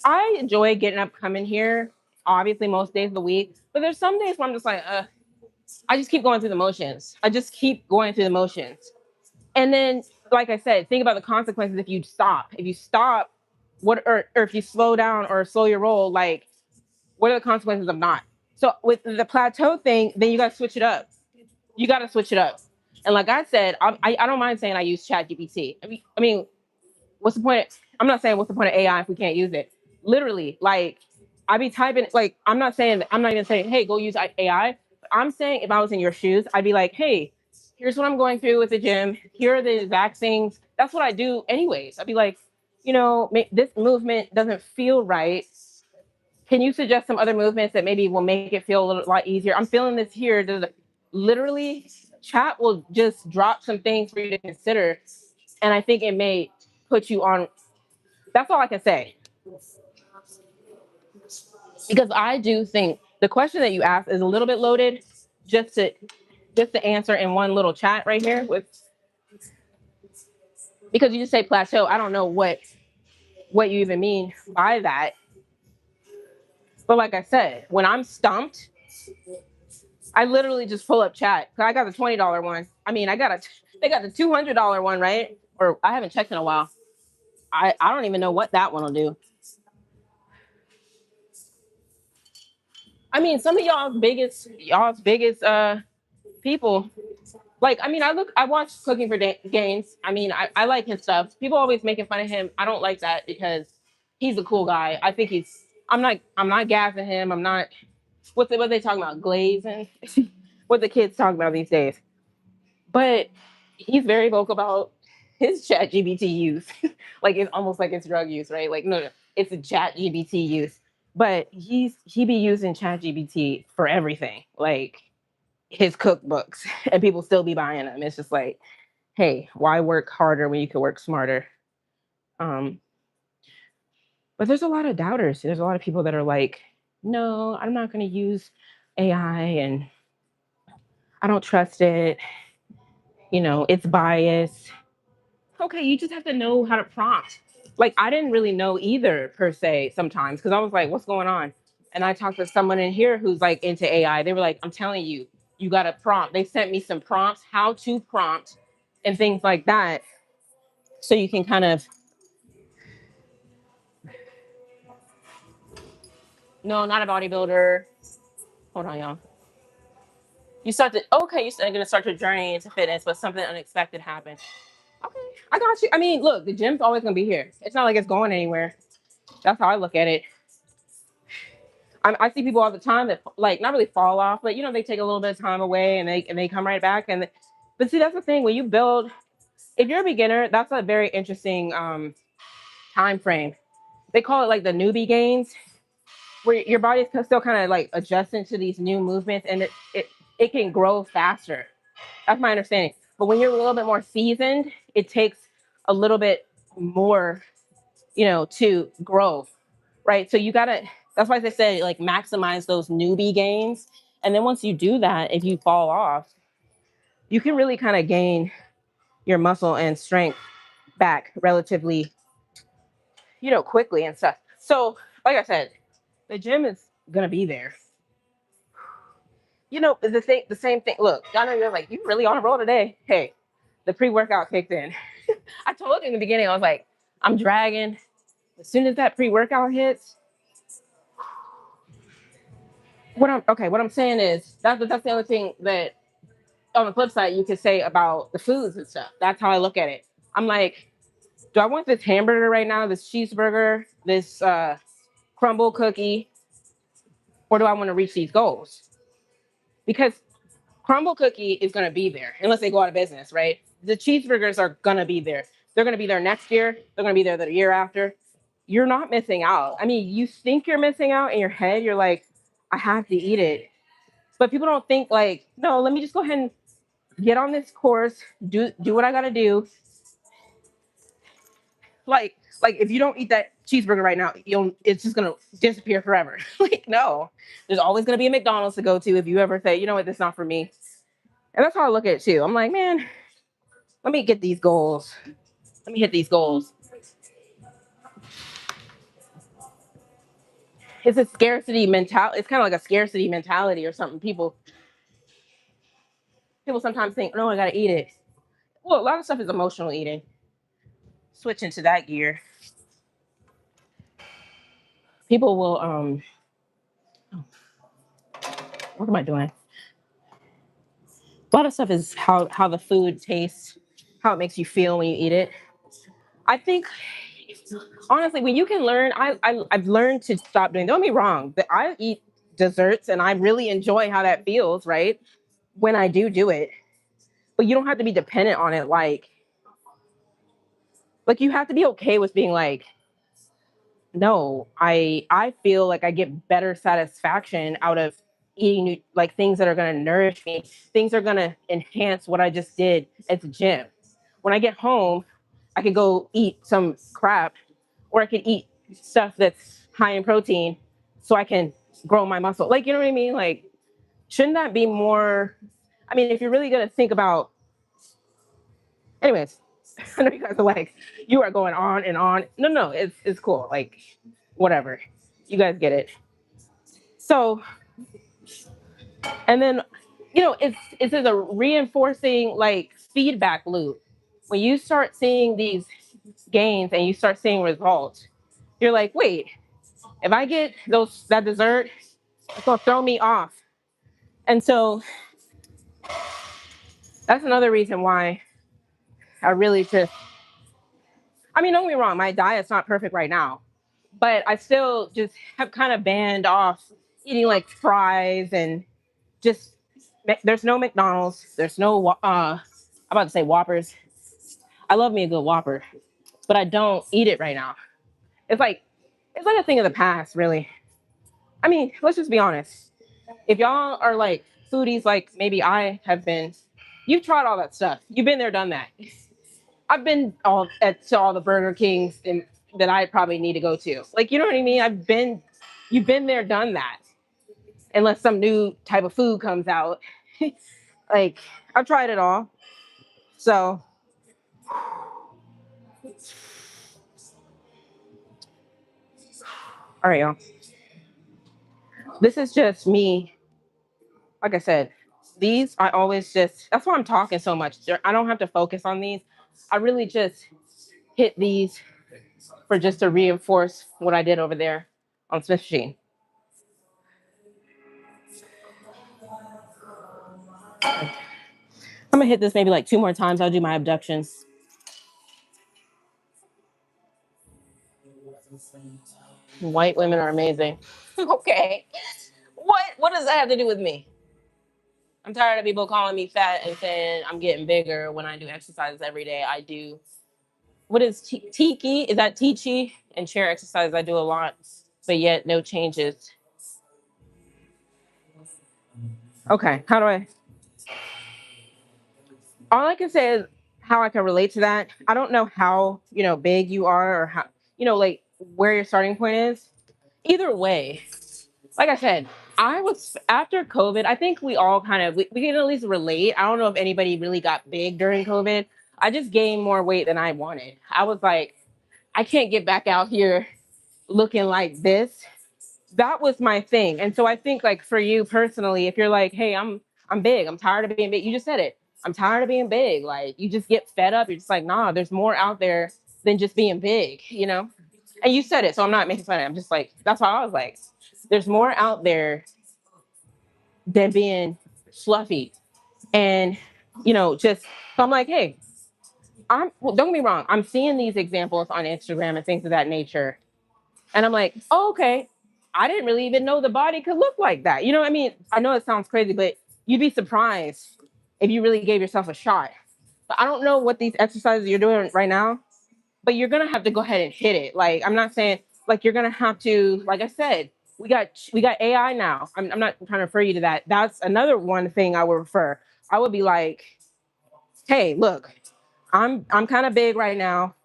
Speaker 1: I enjoy getting up, coming here. Obviously, most days of the week, but there's some days where I'm just like, I just keep going through the motions. I just keep going through the motions. And then, like I said, think about the consequences if you stop. If you stop, or if you slow down or slow your roll, like, what are the consequences of not? So with the plateau thing, then you got to switch it up. You got to switch it up. And like I said, I don't mind saying I use ChatGPT. I mean, what's the point? I'm not saying what's the point of AI if we can't use it. Literally, like I be typing, like I'm not even saying, hey, go use AI. I'm saying if I was in your shoes, I'd be like, hey, here's what I'm going through with the gym. Here are the exact things. That's what I do anyways. I'd be like, this movement doesn't feel right. Can you suggest some other movements that maybe will make it feel a little lot easier? I'm feeling this here. Literally, chat will just drop some things for you to consider, and I think it may put you on. That's all I can say. Because I do think the question that you asked is a little bit loaded, just to answer in one little chat right here with, because you just say plateau. I don't know what you even mean by that. But like I said, when I'm stumped, I literally just pull up chat. I got the $20 one. I mean, they got the $200 one, right? Or I haven't checked in a while. I don't even know what that one will do. I mean, some of y'all's biggest people. Like, I mean, I watch Cooking for Gains. I mean, I like his stuff. People always making fun of him. I don't like that because he's a cool guy. I think I'm not gassing him. I'm not, what they talking about? Glaze and what the kids talk about these days. But he's very vocal about his chat GBT use. Like it's almost like it's drug use, right? Like, no, it's a chat GBT use. But he be using chat GBT for everything. Like his cookbooks, and people still be buying them. It's just like, hey, why work harder when you could work smarter? Um, but there's a lot of doubters. There's a lot of people that are like, no, I'm not going to use AI, and I don't trust it. It's biased. Okay, you just have to know how to prompt. Like I didn't really know either per se sometimes because I was like, what's going on? And I talked to someone in here who's like into AI. They were like, I'm telling you, you got to prompt. They sent me some prompts, how to prompt, and things like that, so you can kind of. No, not a bodybuilder. Hold on, y'all. You start to okay. You're gonna start your journey into fitness, but something unexpected happened. Okay, I got you. I mean, look, the gym's always gonna be here. It's not like it's going anywhere. That's how I look at it. I see people all the time that like not really fall off, but you know they take a little bit of time away and they come right back. And but see, that's the thing when you build. If you're a beginner, that's a very interesting time frame. They call it like the newbie gains, where your body's still kind of like adjusting to these new movements, and it can grow faster. That's my understanding. But when you're a little bit more seasoned, it takes a little bit more, you know, to grow, right? So you gotta. That's why they say like maximize those newbie gains, and then once you do that, if you fall off, you can really kind of gain your muscle and strength back relatively, you know, quickly and stuff. So, like I said, the gym is gonna be there. You know, the same thing. Look, I know you're like, you really on a roll today. Hey, the pre-workout kicked in. I told you in the beginning, I was like, I'm dragging. As soon as that pre-workout hits, what I'm saying is that's the other thing that on the flip side you could say about the foods and stuff. That's how I look at it. I'm like, do I want this hamburger right now, this cheeseburger, this crumble cookie, or do I want to reach these goals? Because crumble cookie is going to be there unless they go out of business, right? The cheeseburgers are going to be there. They're going to be there next year. They're going to be there the year after. You're not missing out. I mean, you think you're missing out in your head. You're like, I have to eat it. But people don't think like, no, let me just go ahead and get on this course, do what I got to do. Like if you don't eat that cheeseburger right now, it's just going to disappear forever. Like, no. There's always going to be a McDonald's to go to if you ever say, you know what, this is not for me. And that's how I look at it too. I'm like, man, let me get these goals. Let me hit these goals. It's a scarcity mentality. It's kind of like a scarcity mentality or something. People sometimes think, no, I gotta eat it. Well, a lot of stuff is emotional eating. Switch into that gear. People will what am I doing? A lot of stuff is how the food tastes, how it makes you feel when you eat it. I think honestly, when you can learn, I've learned to stop doing. Don't get me wrong, but I eat desserts and I really enjoy how that feels, right? When I do it, but you don't have to be dependent on it. Like you have to be okay with being like, no, I feel like I get better satisfaction out of eating like things that are going to nourish me, things that are going to enhance what I just did at the gym. When I get home, I could go eat some crap, or I could eat stuff that's high in protein, so I can grow my muscle. Like you know what I mean? Like shouldn't that be more? I mean, if you're really going to think about, anyways, I know you guys are like, you are going on and on. No, no, it's cool. Like, whatever. You guys get it. So, and then, you know, it's a reinforcing like feedback loop. When you start seeing these gains and you start seeing results, you're like, wait, if I get that dessert, it's gonna throw me off. And so that's another reason why I really just I mean, don't get me wrong, my diet's not perfect right now, but I still just have kind of banned off eating like fries and just there's no McDonald's, there's no I'm about to say Whoppers. I love me a good Whopper, but I don't eat it right now. It's like a thing of the past, really. I mean, let's just be honest. If y'all are like foodies, like maybe I have been, you've tried all that stuff. You've been there, done that. I've been to all the Burger Kings that I probably need to go to. Like, you know what I mean? You've been there, done that. Unless some new type of food comes out. Like, I've tried it all. So, all right, y'all. This is just me. Like I said, these I always that's why I'm talking so much. I don't have to focus on these. I really just hit these for just to reinforce what I did over there on Smith Machine. I'm gonna hit this maybe like 2 more times. I'll do my abductions. White women are amazing. Okay. What does that have to do with me? I'm tired of people calling me fat and saying I'm getting bigger when I do exercises every day. I do. What is tiki? Is that teachy? And chair exercise I do a lot, but yet no changes. Okay. How do I? All I can say is how I can relate to that. I don't know how, big you are or how, like where your starting point is. Either way, like I said, I was after COVID. I think we all kind of we can at least relate. I don't know if anybody really got big during COVID. I just gained more weight than I wanted. I was like, I can't get back out here looking like this. That was my thing. And so I think like for you personally, if you're like, hey, I'm big, I'm tired of being big. You just said it. I'm tired of being big. Like you just get fed up. You're just like, nah, there's more out there than just being big. And you said it, so I'm not making fun of it. I'm just like, that's why I was like, there's more out there than being fluffy. And, just so I'm like, hey, well, don't get me wrong, I'm seeing these examples on Instagram and things of that nature. And I'm like, oh, okay. I didn't really even know the body could look like that. You know what I mean? I know it sounds crazy, but you'd be surprised if you really gave yourself a shot. But I don't know what these exercises you're doing right now, but you're gonna have to go ahead and hit it. Like I'm not saying like you're gonna have to, like I said, we got AI now. I'm not trying to refer you to that. That's another one thing I would refer. I would be like, hey, look, I'm kind of big right now.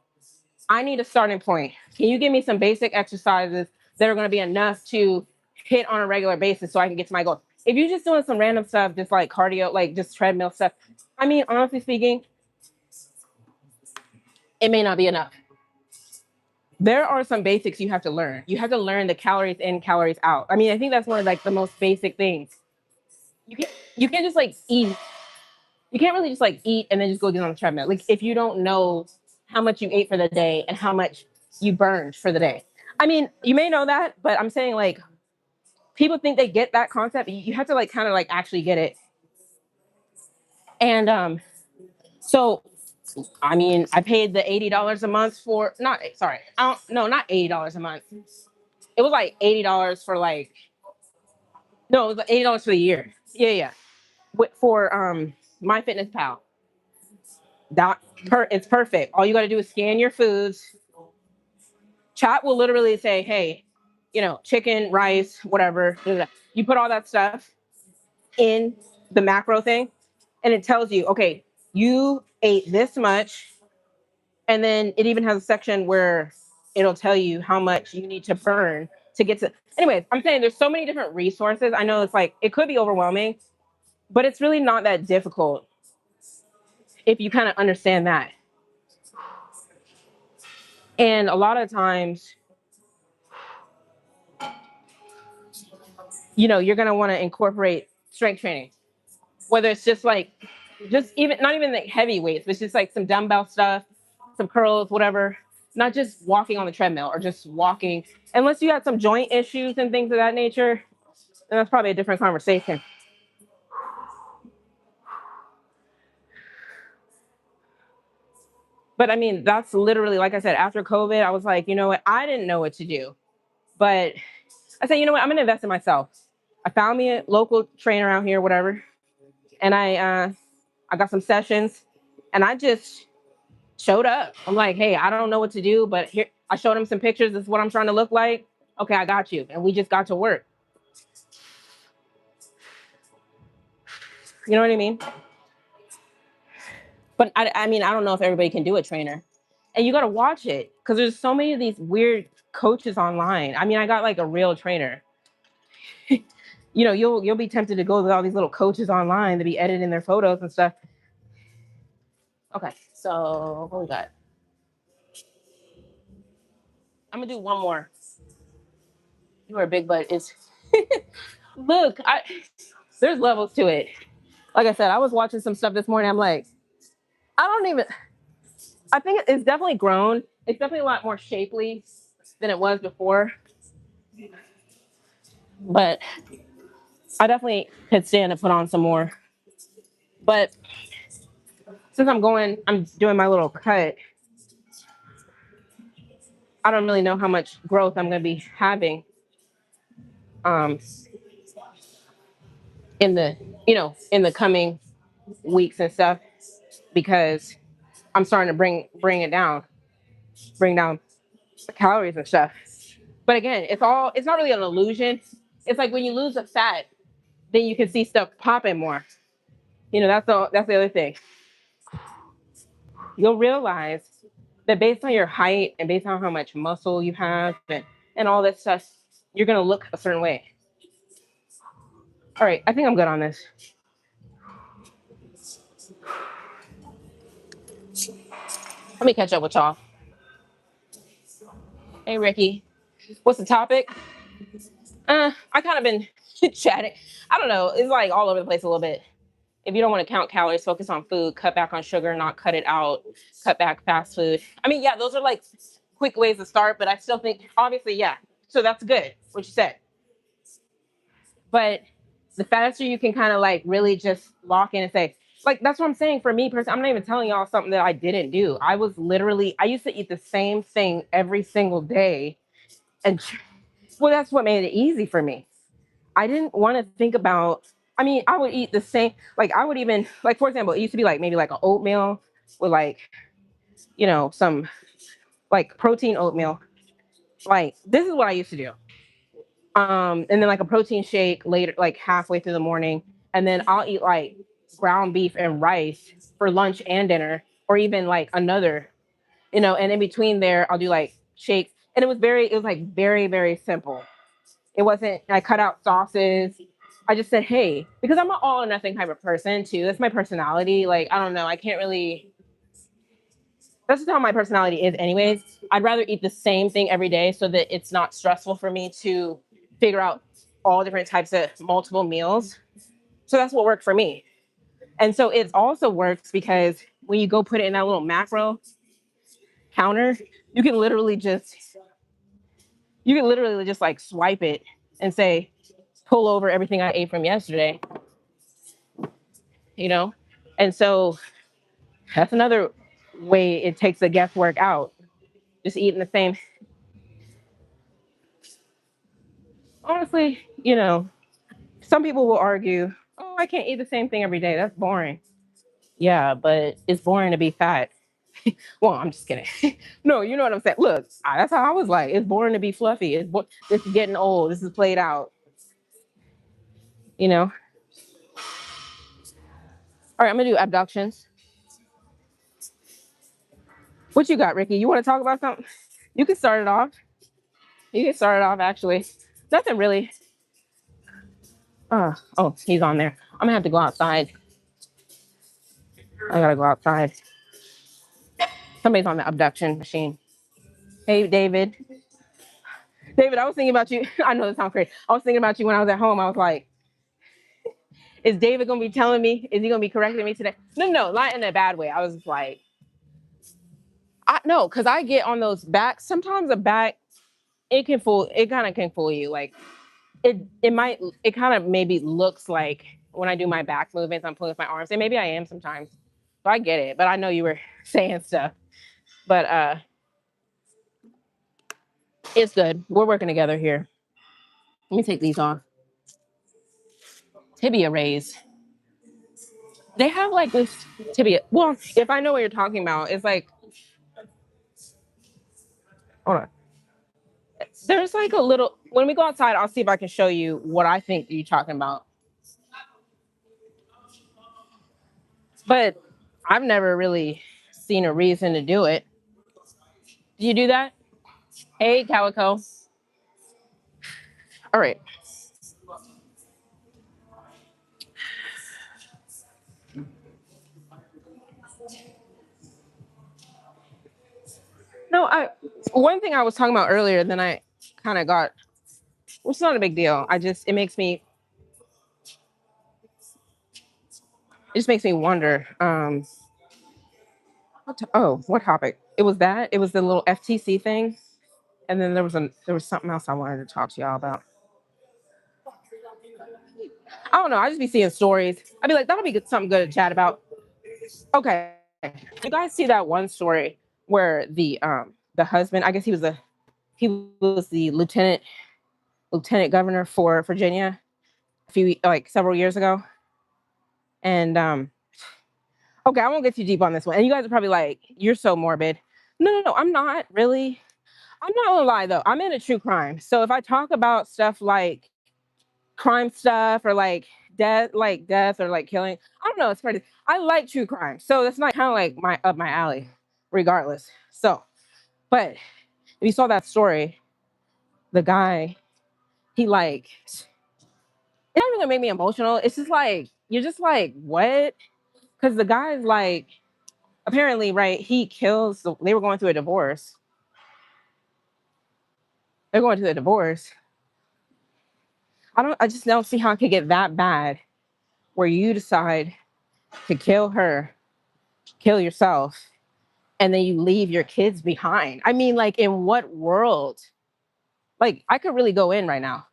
Speaker 1: I need a starting point. Can you give me some basic exercises that are going to be enough to hit on a regular basis so I can get to my goal? If you're just doing some random stuff, just like cardio, like just treadmill stuff, I mean, honestly speaking, it may not be enough. There are some basics you have to learn. You have to learn the calories in, calories out. I mean, I think that's one of like the most basic things. You can't just like eat. You can't really just like eat and then just go get on the treadmill. Like if you don't know how much you ate for the day and how much you burned for the day. I mean, you may know that, but I'm saying like people think they get that concept. You have to like kind of like actually get it. And so I mean, I paid the $80 a month for not sorry, I don't no, not $80 a month. It was like $80 for like no, it was like $80 for the year. Yeah, yeah. For My Fitness Pal. It's perfect. All you got to do is scan your foods. Chat will literally say, "Hey, chicken, rice, whatever." You put all that stuff in the macro thing, and it tells you, "Okay, you ate this much," and then it even has a section where it'll tell you how much you need to burn to get to. Anyways, I'm saying there's so many different resources. I know it's like it could be overwhelming, but it's really not that difficult if you kind of understand that. And a lot of times, you're going to want to incorporate strength training, whether it's just like, just even not even like heavy weights, but it's just like some dumbbell stuff, some curls, whatever. Not just walking on the treadmill or just walking, unless you had some joint issues and things of that nature. Then that's probably a different conversation. But I mean, that's literally, like I said, after COVID, I was like, you know what? I didn't know what to do. But I said, you know what? I'm going to invest in myself. I found me a local trainer out here, whatever. And I got some sessions and I just showed up. I'm like, hey, I don't know what to do, but here I showed him some pictures. This is what I'm trying to look like. Okay, I got you. And we just got to work. You know what I mean? But I mean, I don't know if everybody can do a trainer. And you got to watch it because there's so many of these weird coaches online. I mean, I got like a real trainer. You'll be tempted to go with all these little coaches online to be editing their photos and stuff. Okay, so what we got? I'm gonna do one more. You are a big butt. It's look, there's levels to it. Like I said, I was watching some stuff this morning. I'm like, I don't even. I think it's definitely grown. It's definitely a lot more shapely than it was before. But I definitely could stand to put on some more. But since I'm doing my little cut. I don't really know how much growth I'm going to be having um, in the in the coming weeks and stuff because I'm starting to bring down the calories and stuff. But again, it's not really an illusion. It's like when you lose the fat, then you can see stuff popping more. That's the other thing. You'll realize that based on your height and based on how much muscle you have and all this stuff, you're gonna look a certain way. All right, I think I'm good on this. Let me catch up with y'all. Hey Ricky, what's the topic? I kind of been chatting. I don't know. It's like all over the place a little bit. If you don't want to count calories, focus on food, cut back on sugar, not cut it out, cut back fast food. I mean, yeah, those are like quick ways to start, but I still think, obviously, yeah. So that's good, what you said. But the faster you can kind of like really just lock in and say, like, that's what I'm saying for me personally. I'm not even telling y'all something that I didn't do. I used to eat the same thing every single day. And well, that's what made it easy for me. I didn't want to think about, I mean, I would eat the same, like I would even, like for example, it used to be like maybe like an oatmeal with like, some like protein oatmeal. Like this is what I used to do. And then like a protein shake later, like halfway through the morning. And then I'll eat like ground beef and rice for lunch and dinner, or even like another, and in between there, I'll do like shakes. And it was like very, very simple. It wasn't, I cut out sauces. I just said, hey, because I'm an all or nothing type of person too. That's my personality. Like, I don't know. I can't really, that's just how my personality is, anyways. I'd rather eat the same thing every day so that it's not stressful for me to figure out all different types of multiple meals. So that's what worked for me. And so it also works because when you go put it in that little macro counter, you can literally just like swipe it and say, pull over everything I ate from yesterday, you know? And so that's another way it takes the guesswork out. Just eating the same. Honestly, some people will argue, oh, I can't eat the same thing every day. That's boring. Yeah, but it's boring to be fat. Well, I'm just kidding. No, you know what I'm saying. Look, that's how I was like. It's boring to be fluffy. This is getting old. This is played out. You know. All right, I'm gonna do abductions. What you got, Ricky? You want to talk about something? You can start it off. You can start it off. Actually, nothing really. Oh, he's on there. I'm gonna have to go outside. I gotta go outside. Somebody's on the abduction machine. Hey, David. David, I was thinking about you. I know this sounds crazy. I was thinking about you when I was at home. I was like, is David gonna be telling me? Is he gonna be correcting me today? No, no, not in a bad way. I was just like, I no, because I get on those backs. Sometimes a back, it kind of can fool you. Like it kind of maybe looks like when I do my back movements, I'm pulling with my arms. And maybe I am sometimes. So I get it. But I know you were saying stuff. But it's good. We're working together here. Let me take these off. Tibia raise. They have like this tibia. Well, if I know what you're talking about, it's like, hold on. There's like a little, when we go outside, I'll see if I can show you what I think you're talking about. But I've never really seen a reason to do it. Do you do that? Hey, Calico. All right. No, one thing I was talking about earlier, then I kind of got, which is not a big deal. It just makes me wonder. What topic? It was the little FTC thing, and then there was something else I wanted to talk to y'all about. I don't know. I just be seeing stories. I'd be like, that'll be something good to chat about. Okay. You guys see that one story where the husband, I guess he was the lieutenant governor for Virginia like several years ago. And okay, I won't get too deep on this one. And you guys are probably like, you're so morbid. No, no, no, I'm not really. I'm not gonna lie though. I'm into true crime. So if I talk about stuff like crime stuff or like death or like killing, I don't know, it's pretty, I like true crime. So that's not kind of like my up my alley, regardless. So, but if you saw that story, the guy, he like it's not even gonna make me emotional. It's just like you're just like, what? Because the guy's like, apparently, right, they were going through a divorce. They're going through a divorce. I just don't see how it could get that bad where you decide to kill her, kill yourself, and then you leave your kids behind. I mean, like, in what world? Like, I could really go in right now.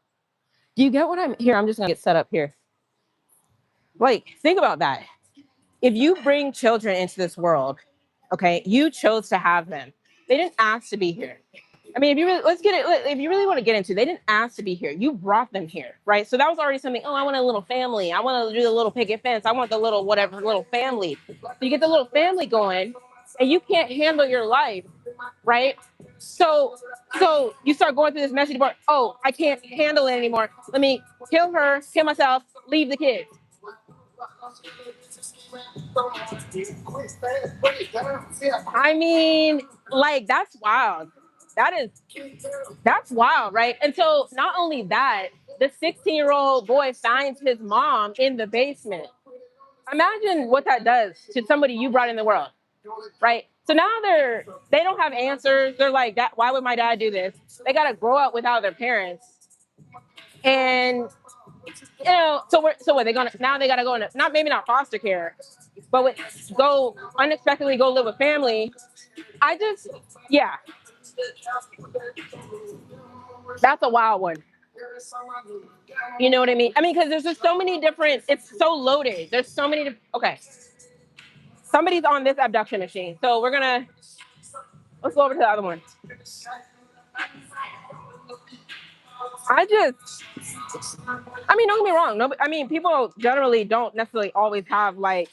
Speaker 1: Do you get what I'm here? I'm just gonna get set up here. Like, think about that. If you bring children into this world, okay, you chose to have them. They didn't ask to be here. I mean, if you really let's get it. If you really want to get into, they didn't ask to be here. You brought them here, right? So that was already something. Oh, I want a little family. I want to do the little picket fence. I want the little whatever little family. So you get the little family going, and you can't handle your life, right? So, so you start going through this messy part. Oh, I can't handle it anymore. Let me kill her, kill myself, leave the kids. I mean, like that's wild. That is That's wild, right? And so not only that, the 16-year-old boy finds his mom in the basement. Imagine what that does to somebody you brought in the world, right? So now they don't have answers. They're like, that why would my dad do this? They gotta grow up without their parents. And so what they gonna now they gotta go into not maybe not foster care, but go unexpectedly go live with family. I just yeah, that's a wild one. You know what I mean? I mean, because there's just so many different. It's so loaded. There's so many. Okay, somebody's on this abduction machine, so let's go over to the other one. I just, I mean, don't get me wrong. No, I mean, people generally don't necessarily always have like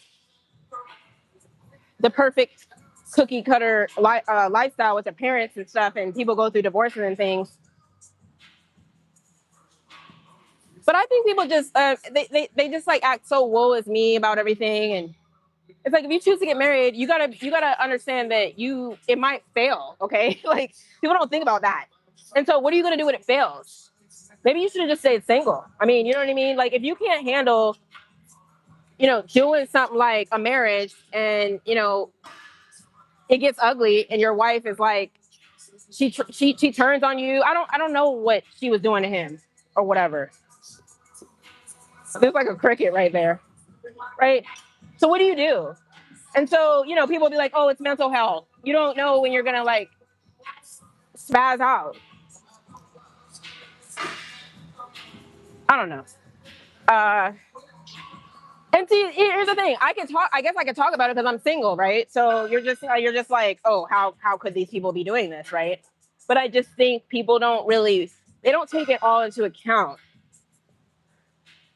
Speaker 1: the perfect cookie cutter lifestyle with their parents and stuff, and people go through divorces and things. But I think people just they just like act so woe is me about everything, and it's like if you choose to get married, you gotta understand that it might fail. Okay, like people don't think about that. And so, what are you gonna do when it fails? Maybe you should have just stayed single. I mean, you know what I mean? Like if you can't handle, doing something like a marriage, and it gets ugly, and your wife is like she turns on you. I don't know what she was doing to him or whatever. There's like a cricket right there, right? So what do you do? And so, people will be like, oh, it's mental health. You don't know when you're going to like spaz out. I don't know. Uh, and see, here's the thing. I guess I can talk about it because I'm single, right? So you're just like, oh, how could these people be doing this, right? But I just think people they don't take it all into account.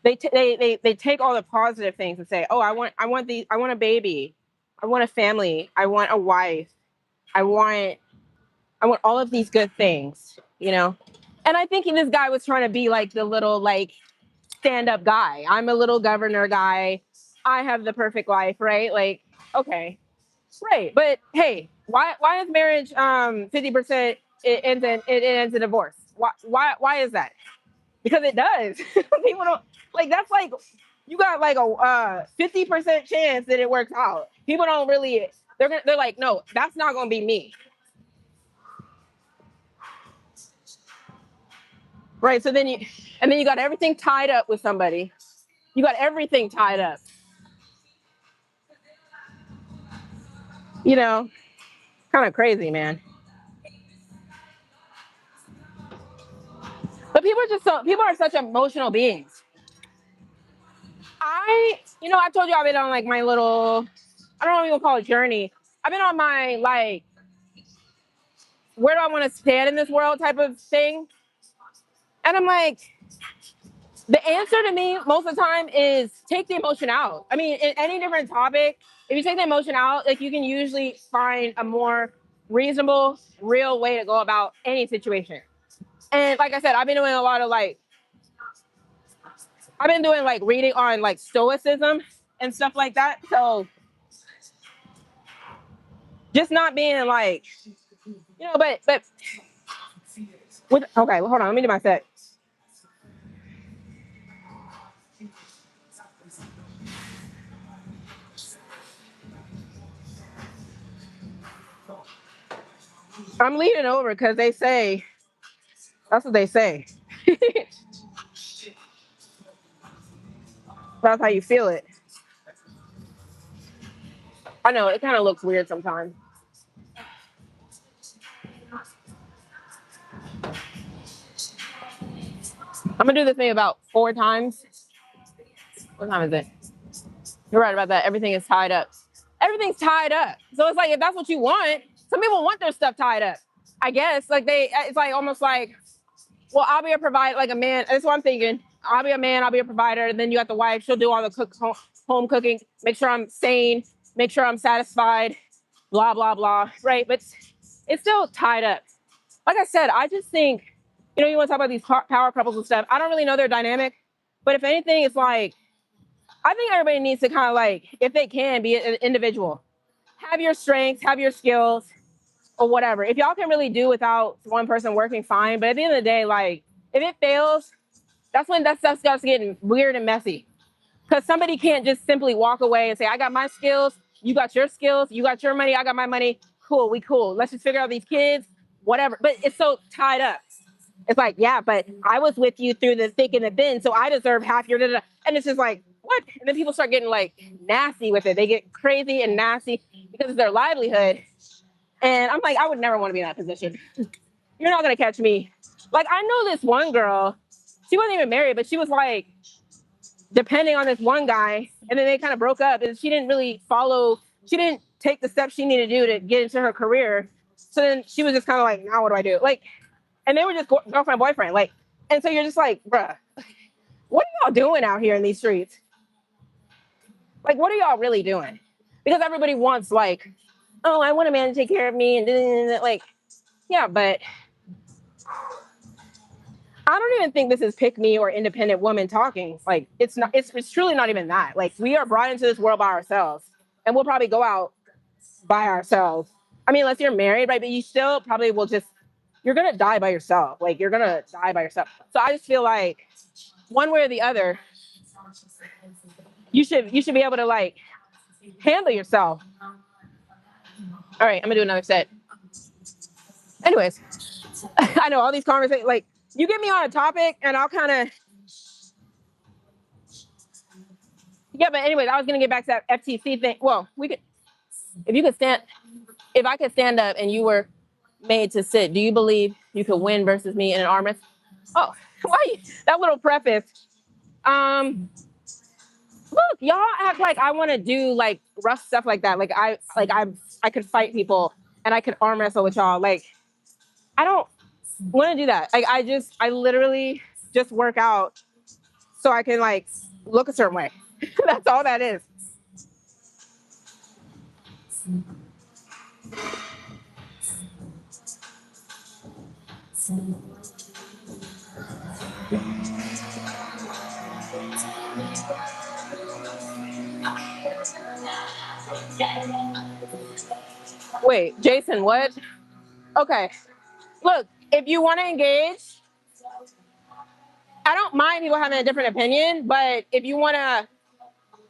Speaker 1: They take all the positive things and say, oh, I want a baby. I want a family. I want a wife. I want I want all of these good things, you know? And I think this guy was trying to be like the little like stand up guy. I'm a little governor guy. I have the perfect life, right? Like, okay, right. But hey, why is marriage 50% it ends in divorce? Why is that? Because it does. People don't like that's like you got like a 50% chance that it works out. People don't really they're like, no, that's not gonna be me. Right. So then you got everything tied up with somebody. You got everything tied up. You know, kind of crazy, man. But people are such emotional beings. I told you I've been on like my little. I don't even call it journey. I've been on my like, where do I want to stand in this world type of thing. And I'm like, the answer to me most of the time is take the emotion out. I mean, in any different topic, if you take the emotion out, like you can usually find a more reasonable, real way to go about any situation. And like I said, I've been doing a lot of like, I've been doing like reading on like stoicism and stuff like that. So just not being like, but with, okay, well, hold on, let me do my set. I'm leaning over because they say that's what they say. That's how you feel it. I know it kind of looks weird sometimes. I'm gonna do this thing about 4 times. What time is it? You're right about that. Everything is tied up. Everything's tied up. So it's like if that's what you want, some people want their stuff tied up. I guess like it's like almost like, well, I'll be a provider, like a man. That's what I'm thinking. I'll be a man. I'll be a provider. And then you got the wife. She'll do all the home cooking. Make sure I'm sane. Make sure I'm satisfied. Blah blah blah. Right, but it's still tied up. Like I said, I just think, you want to talk about these power couples and stuff. I don't really know their dynamic, but if anything, it's like I think everybody needs to kind of like, if they can, be an individual. Have your strengths, have your skills, or whatever. If y'all can really do without one person working, fine. But at the end of the day, like if it fails, that's when that stuff starts getting weird and messy. Because somebody can't just simply walk away and say, I got my skills, you got your skills, you got your money, I got my money. Cool, we cool. Let's just figure out these kids, whatever. But it's so tied up. It's like, yeah, but I was with you through the thick and the thin, so I deserve half your da-da-da. And it's just like, what? And then people start getting like nasty with it. They get crazy and nasty because it's their livelihood. And I'm like, I would never want to be in that position. You're not gonna catch me. Like, I know this one girl, she wasn't even married, but she was like depending on this one guy, and then they kind of broke up, and she didn't really follow, she didn't take the steps she needed to do to get into her career. So then she was just kind of like, now what do I do? Like, and they were just girlfriend, boyfriend. Like, and so you're just like, bruh, what are y'all doing out here in these streets? Like, what are y'all really doing? Because everybody wants like, oh, I want a man to take care of me, and like, yeah, but I don't even think this is pick me or independent woman talking. Like, it's not. It's truly not even that. Like, we are brought into this world by ourselves, and we'll probably go out by ourselves. I mean, unless you're married, right? But you still probably will just. You're gonna die by yourself. Like, you're gonna die by yourself. So I just feel like one way or the other, you should be able to like handle yourself. All right, I'm gonna do another set. Anyways, I know all these conversations. Like, you get me on a topic, and I'll kind of. Yeah, but anyways, I was gonna get back to that FTC thing. Well, we could, if you could stand, if I could stand up and you were made to sit, do you believe you could win versus me in an arm wrestle? Oh, why that little preface? Um, Look, y'all act like I want to do like rough stuff like that. I could fight people and I could arm wrestle with y'all. Like, I don't want to do that. Like, I literally just work out so I can like look a certain way. That's all that is. Wait, Jason, what? Okay. Look, if you want to engage, I don't mind people having a different opinion, but if you want to,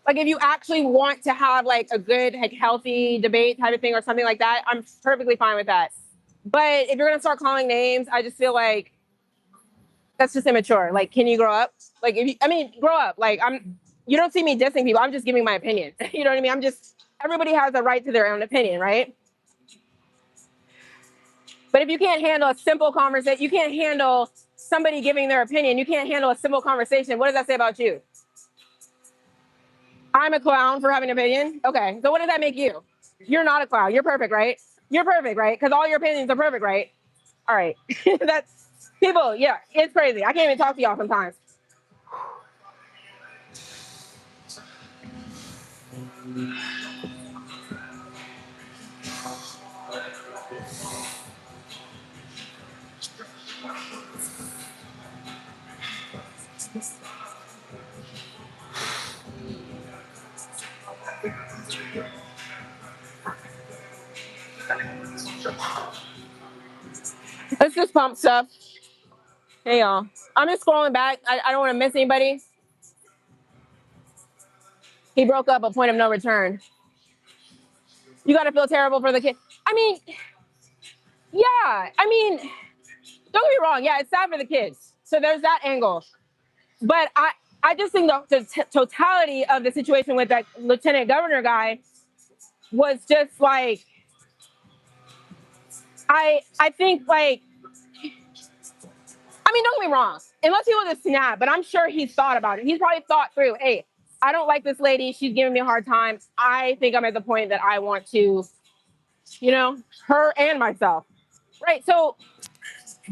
Speaker 1: like, if you actually want to have like a good, like, healthy debate type of thing or something like that, I'm perfectly fine with that. But if you're gonna start calling names, I just feel like that's just immature. Like, can you grow up? Like, if you, I mean, grow up. Like, you don't see me dissing people. I'm just giving my opinion. You know what I mean? Everybody has a right to their own opinion, right? But if you can't handle a simple conversation, you can't handle somebody giving their opinion, you can't handle a simple conversation, what does that say about you? I'm a clown for having an opinion. Okay, so what does that make you? You're not a clown. You're perfect, right? You're perfect, right? Because all your opinions are perfect, right? All right. That's people. Yeah, it's crazy. I can't even talk to y'all sometimes. Let's just pump stuff. Hey, y'all. I'm just scrolling back. I don't want to miss anybody. He broke up a point of no return. You got to feel terrible for the kid. I mean, yeah. I mean, don't get me wrong. Yeah, it's sad for the kids. So there's that angle. But I just think the totality of the situation with that lieutenant governor guy was just like, I think like, I mean, don't get me wrong. Unless he was a snap, but I'm sure he's thought about it. He's probably thought through, hey, I don't like this lady. She's giving me a hard time. I think I'm at the point that I want to, her and myself. Right. So,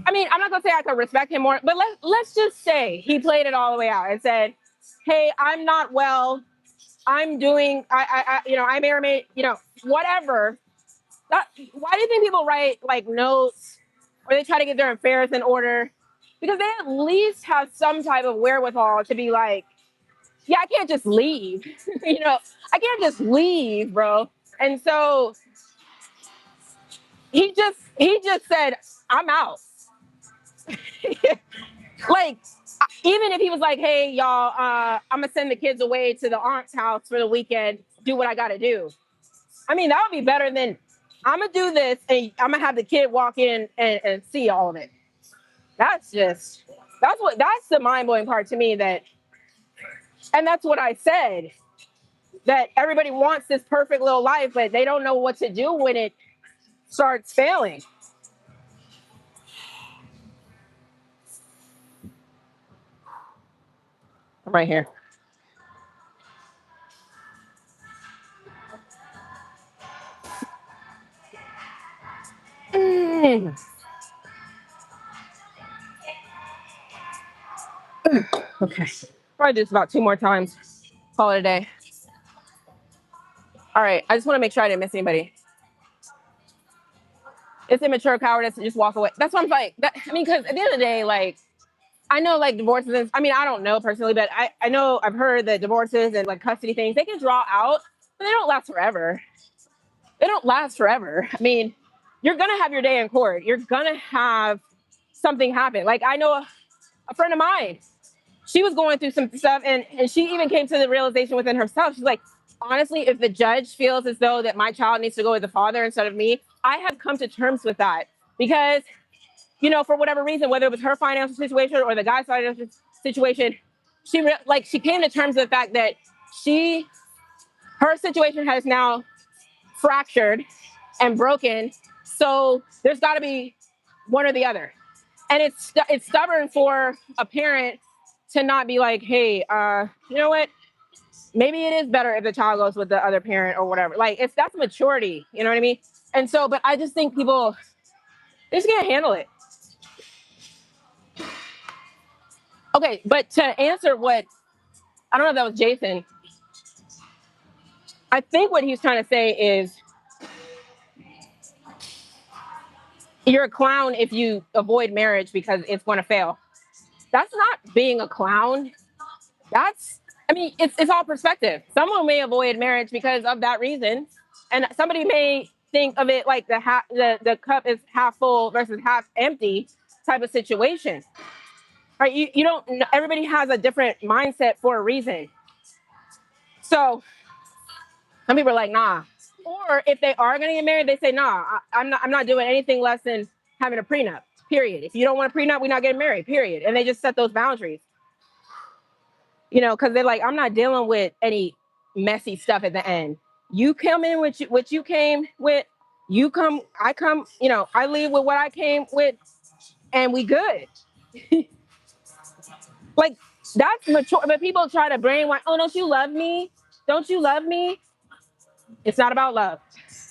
Speaker 1: I mean, I'm not gonna say I could respect him more, but let's just say he played it all the way out and said, hey, I'm not well. I'm doing, I may or may, whatever. Why do you think people write like notes or they try to get their affairs in order? Because they at least have some type of wherewithal to be like, yeah, I can't just leave. I can't just leave, bro. And so he just said, I'm out. Like, even if he was like, hey, y'all, I'm gonna send the kids away to the aunt's house for the weekend, do what I gotta do. I mean, that would be better than I'm gonna do this and I'm gonna have the kid walk in and see all of it. That's the mind-blowing part to me, and that's what I said, that everybody wants this perfect little life, but they don't know what to do when it starts failing. I'm right here. Okay. Probably just about 2 more times. Call it a day. All right. I just want to make sure I didn't miss anybody. It's immature cowardice to just walk away. That's what I'm like. Because at the end of the day, like, I know like divorces, I mean, I don't know personally, but I know I've heard that divorces and like custody things, they can draw out, but they don't last forever. They don't last forever. I mean, you're going to have your day in court. You're going to have something happen. Like, I know a friend of mine, she was going through some stuff and she even came to the realization within herself. She's like, honestly, if the judge feels as though that my child needs to go with the father instead of me, I have come to terms with that because, for whatever reason, whether it was her financial situation or the guy's financial situation, she came to terms with the fact that her situation has now fractured and broken. So there's got to be one or the other. And it's stubborn for a parent to not be like, hey, you know what? Maybe it is better if the child goes with the other parent or whatever. Like, that's maturity. You know what I mean? And so, but I just think people, they just can't handle it. Okay, but to answer what, I don't know if that was Jason. I think what he's trying to say is you're a clown if you avoid marriage because it's going to fail. That's not being a clown. It's all perspective. Someone may avoid marriage because of that reason. And somebody may think of it like the cup is half full versus half empty type of situation. Right? You don't, everybody has a different mindset for a reason. So some people are like, nah. Or if they are going to get married, they say, nah, I'm not doing anything less than having a prenup, period. If you don't want a prenup, we're not getting married, period. And they just set those boundaries. Because they're like, I'm not dealing with any messy stuff at the end. You come in with what you came with. I come, I leave with what I came with, and we good. Like, that's mature. But people try to brainwash, oh, don't you love me? Don't you love me? It's not about love.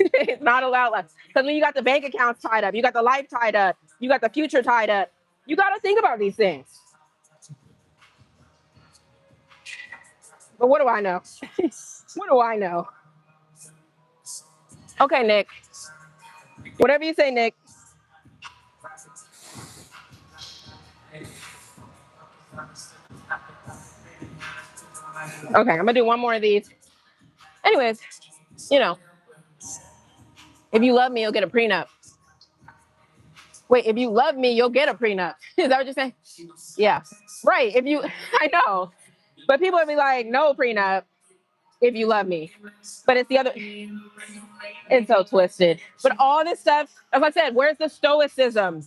Speaker 1: It's not about love. Because when you got the bank accounts tied up, you got the life tied up, you got the future tied up, you got to think about these things. But what do I know? What do I know? Okay, Nick. Whatever you say, Nick. Okay, I'm gonna do one more of these. Anyways, you know, if you love me, you'll get a prenup. Wait, if you love me, you'll get a prenup. Is that what you're saying? Yeah. Right. If you, I know, but people would be like, no prenup if you love me. But it's the other, it's so twisted. But all this stuff, as I said, where's the stoicism?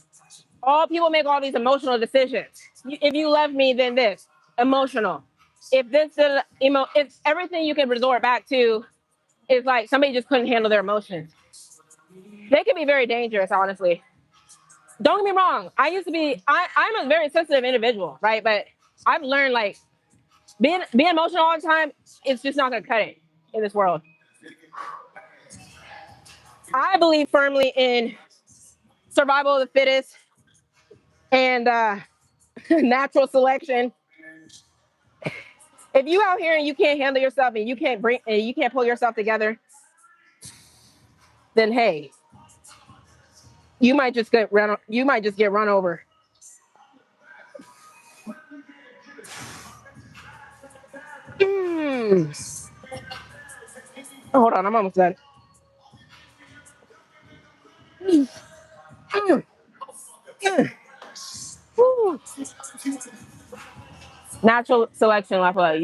Speaker 1: All people make all these emotional decisions. If you love me, then this emotional. If this, it's everything you can resort back to is like somebody just couldn't handle their emotions. They can be very dangerous, honestly. Don't get me wrong. I used to be. I'm a very sensitive individual, right? But I've learned like being emotional all the time. It's just not gonna cut it in this world. I believe firmly in survival of the fittest and natural selection. If you out here and you can't handle yourself and you can't pull yourself together, then hey, you might just get run. You might just get run over. Mm. Oh, hold on, I'm almost done. Mm. Mm. Woo. Natural selection, Lafayette.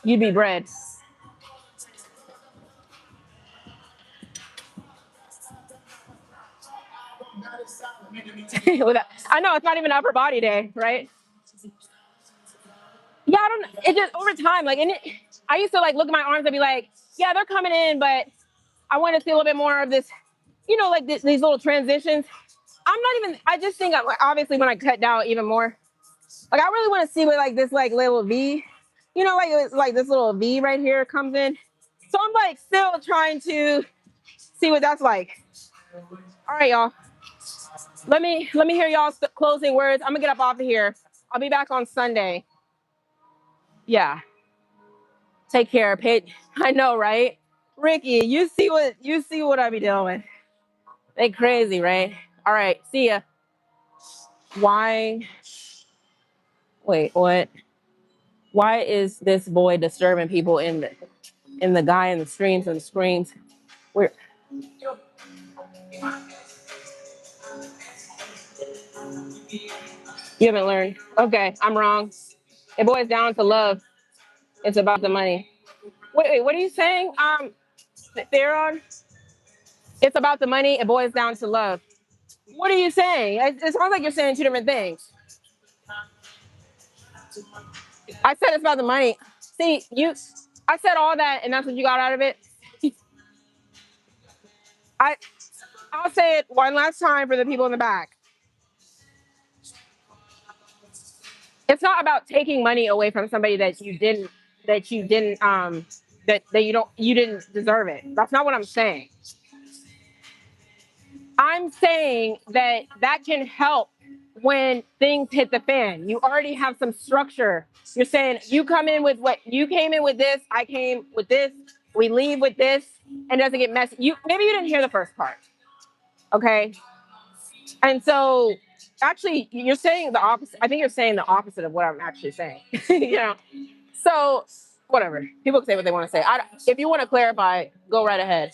Speaker 1: You be bred. I know it's not even upper body day, right? Yeah, I don't. It just over time, like, and I used to like look at my arms and be like, yeah, they're coming in, but I want to see a little bit more of this, like these little transitions. I'm not even. I just think obviously when I cut down even more, like I really want to see what like this like little V, like like this little V right here comes in. So I'm like still trying to see what that's like. All right, y'all. Let me hear y'all's closing words. I'm gonna get up off of here. I'll be back on Sunday. Yeah. Take care. I know, right? Ricky, you see what I be dealing with. They crazy, right? All right. See ya. Why? Wait, what? Why is this boy disturbing people in the guy in the streams and the screams? Where you haven't learned? Okay, I'm wrong. It boils down to love. It's about the money. Wait, what are you saying? Theron, it's about the money. It boils down to love. What are you saying? It sounds like you're saying two different things. I said it's about the money. See, I said all that, and that's what you got out of it. I, I'll say it one last time for the people in the back. It's not about taking money away from somebody that you didn't deserve it. That's not what I'm saying. I'm saying that can help when things hit the fan. You already have some structure. You're saying you come in with what you came in with this, I came with this, we leave with this, and it doesn't get messy. Maybe you didn't hear the first part. Okay. And so actually you're saying the opposite. I think you're saying the opposite of what I'm actually saying. you know. So whatever. People can say what they want to say. If you want to clarify, go right ahead.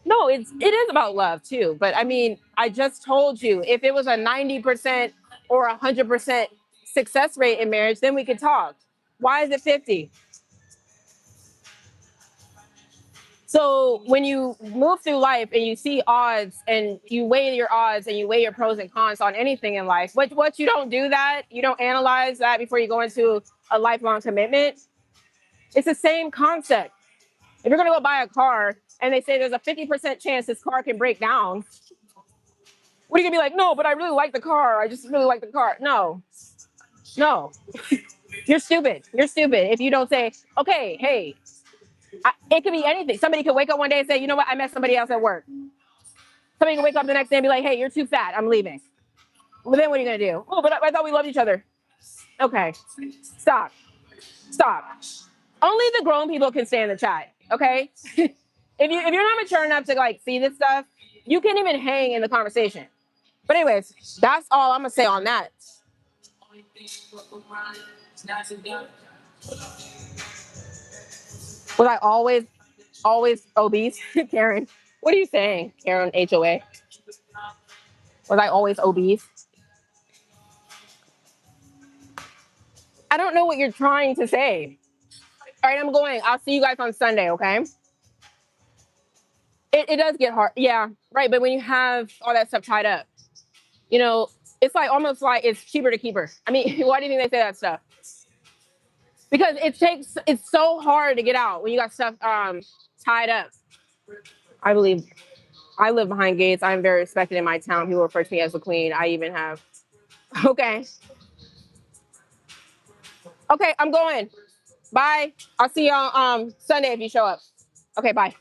Speaker 1: No, it is about love too. But I mean, I just told you if it was a 90% or 100% success rate in marriage, then we could talk. Why is it 50? So when you move through life and you see odds and you weigh your odds and you weigh your pros and cons on anything in life, what you don't do that, you don't analyze that before you go into a lifelong commitment. It's the same concept. If you're gonna go buy a car and they say there's a 50% chance this car can break down, what are you gonna be like? No, but I really like the car. I just really like the car. No, no. You're stupid. You're stupid if you don't say, okay, hey, it could be anything. Somebody could wake up one day and say, you know what, I met somebody else at work. Somebody can wake up the next day and be like, hey, you're too fat, I'm leaving. Well, then what are you going to do? Oh, but I thought we loved each other. Okay, stop. Stop. Only the grown people can stay in the chat, okay? If you're not mature enough to like see this stuff, you can't even hang in the conversation. But anyways, that's all I'm gonna say on that. Was I always obese? Karen, what are you saying, Karen HOA? Was I always obese? I don't know what you're trying to say. All right, I'm going. I'll see you guys on Sunday, okay? It does get hard. Yeah, right. But when you have all that stuff tied up, you know, it's like almost like it's cheaper to keep her. I mean, why do you think they say that stuff? Because it's so hard to get out when you got stuff tied up. I believe I live behind gates. I'm very respected in my town. People refer to me as the queen. I even have okay. Okay, I'm going. Bye. I'll see y'all Sunday if you show up. Okay, bye.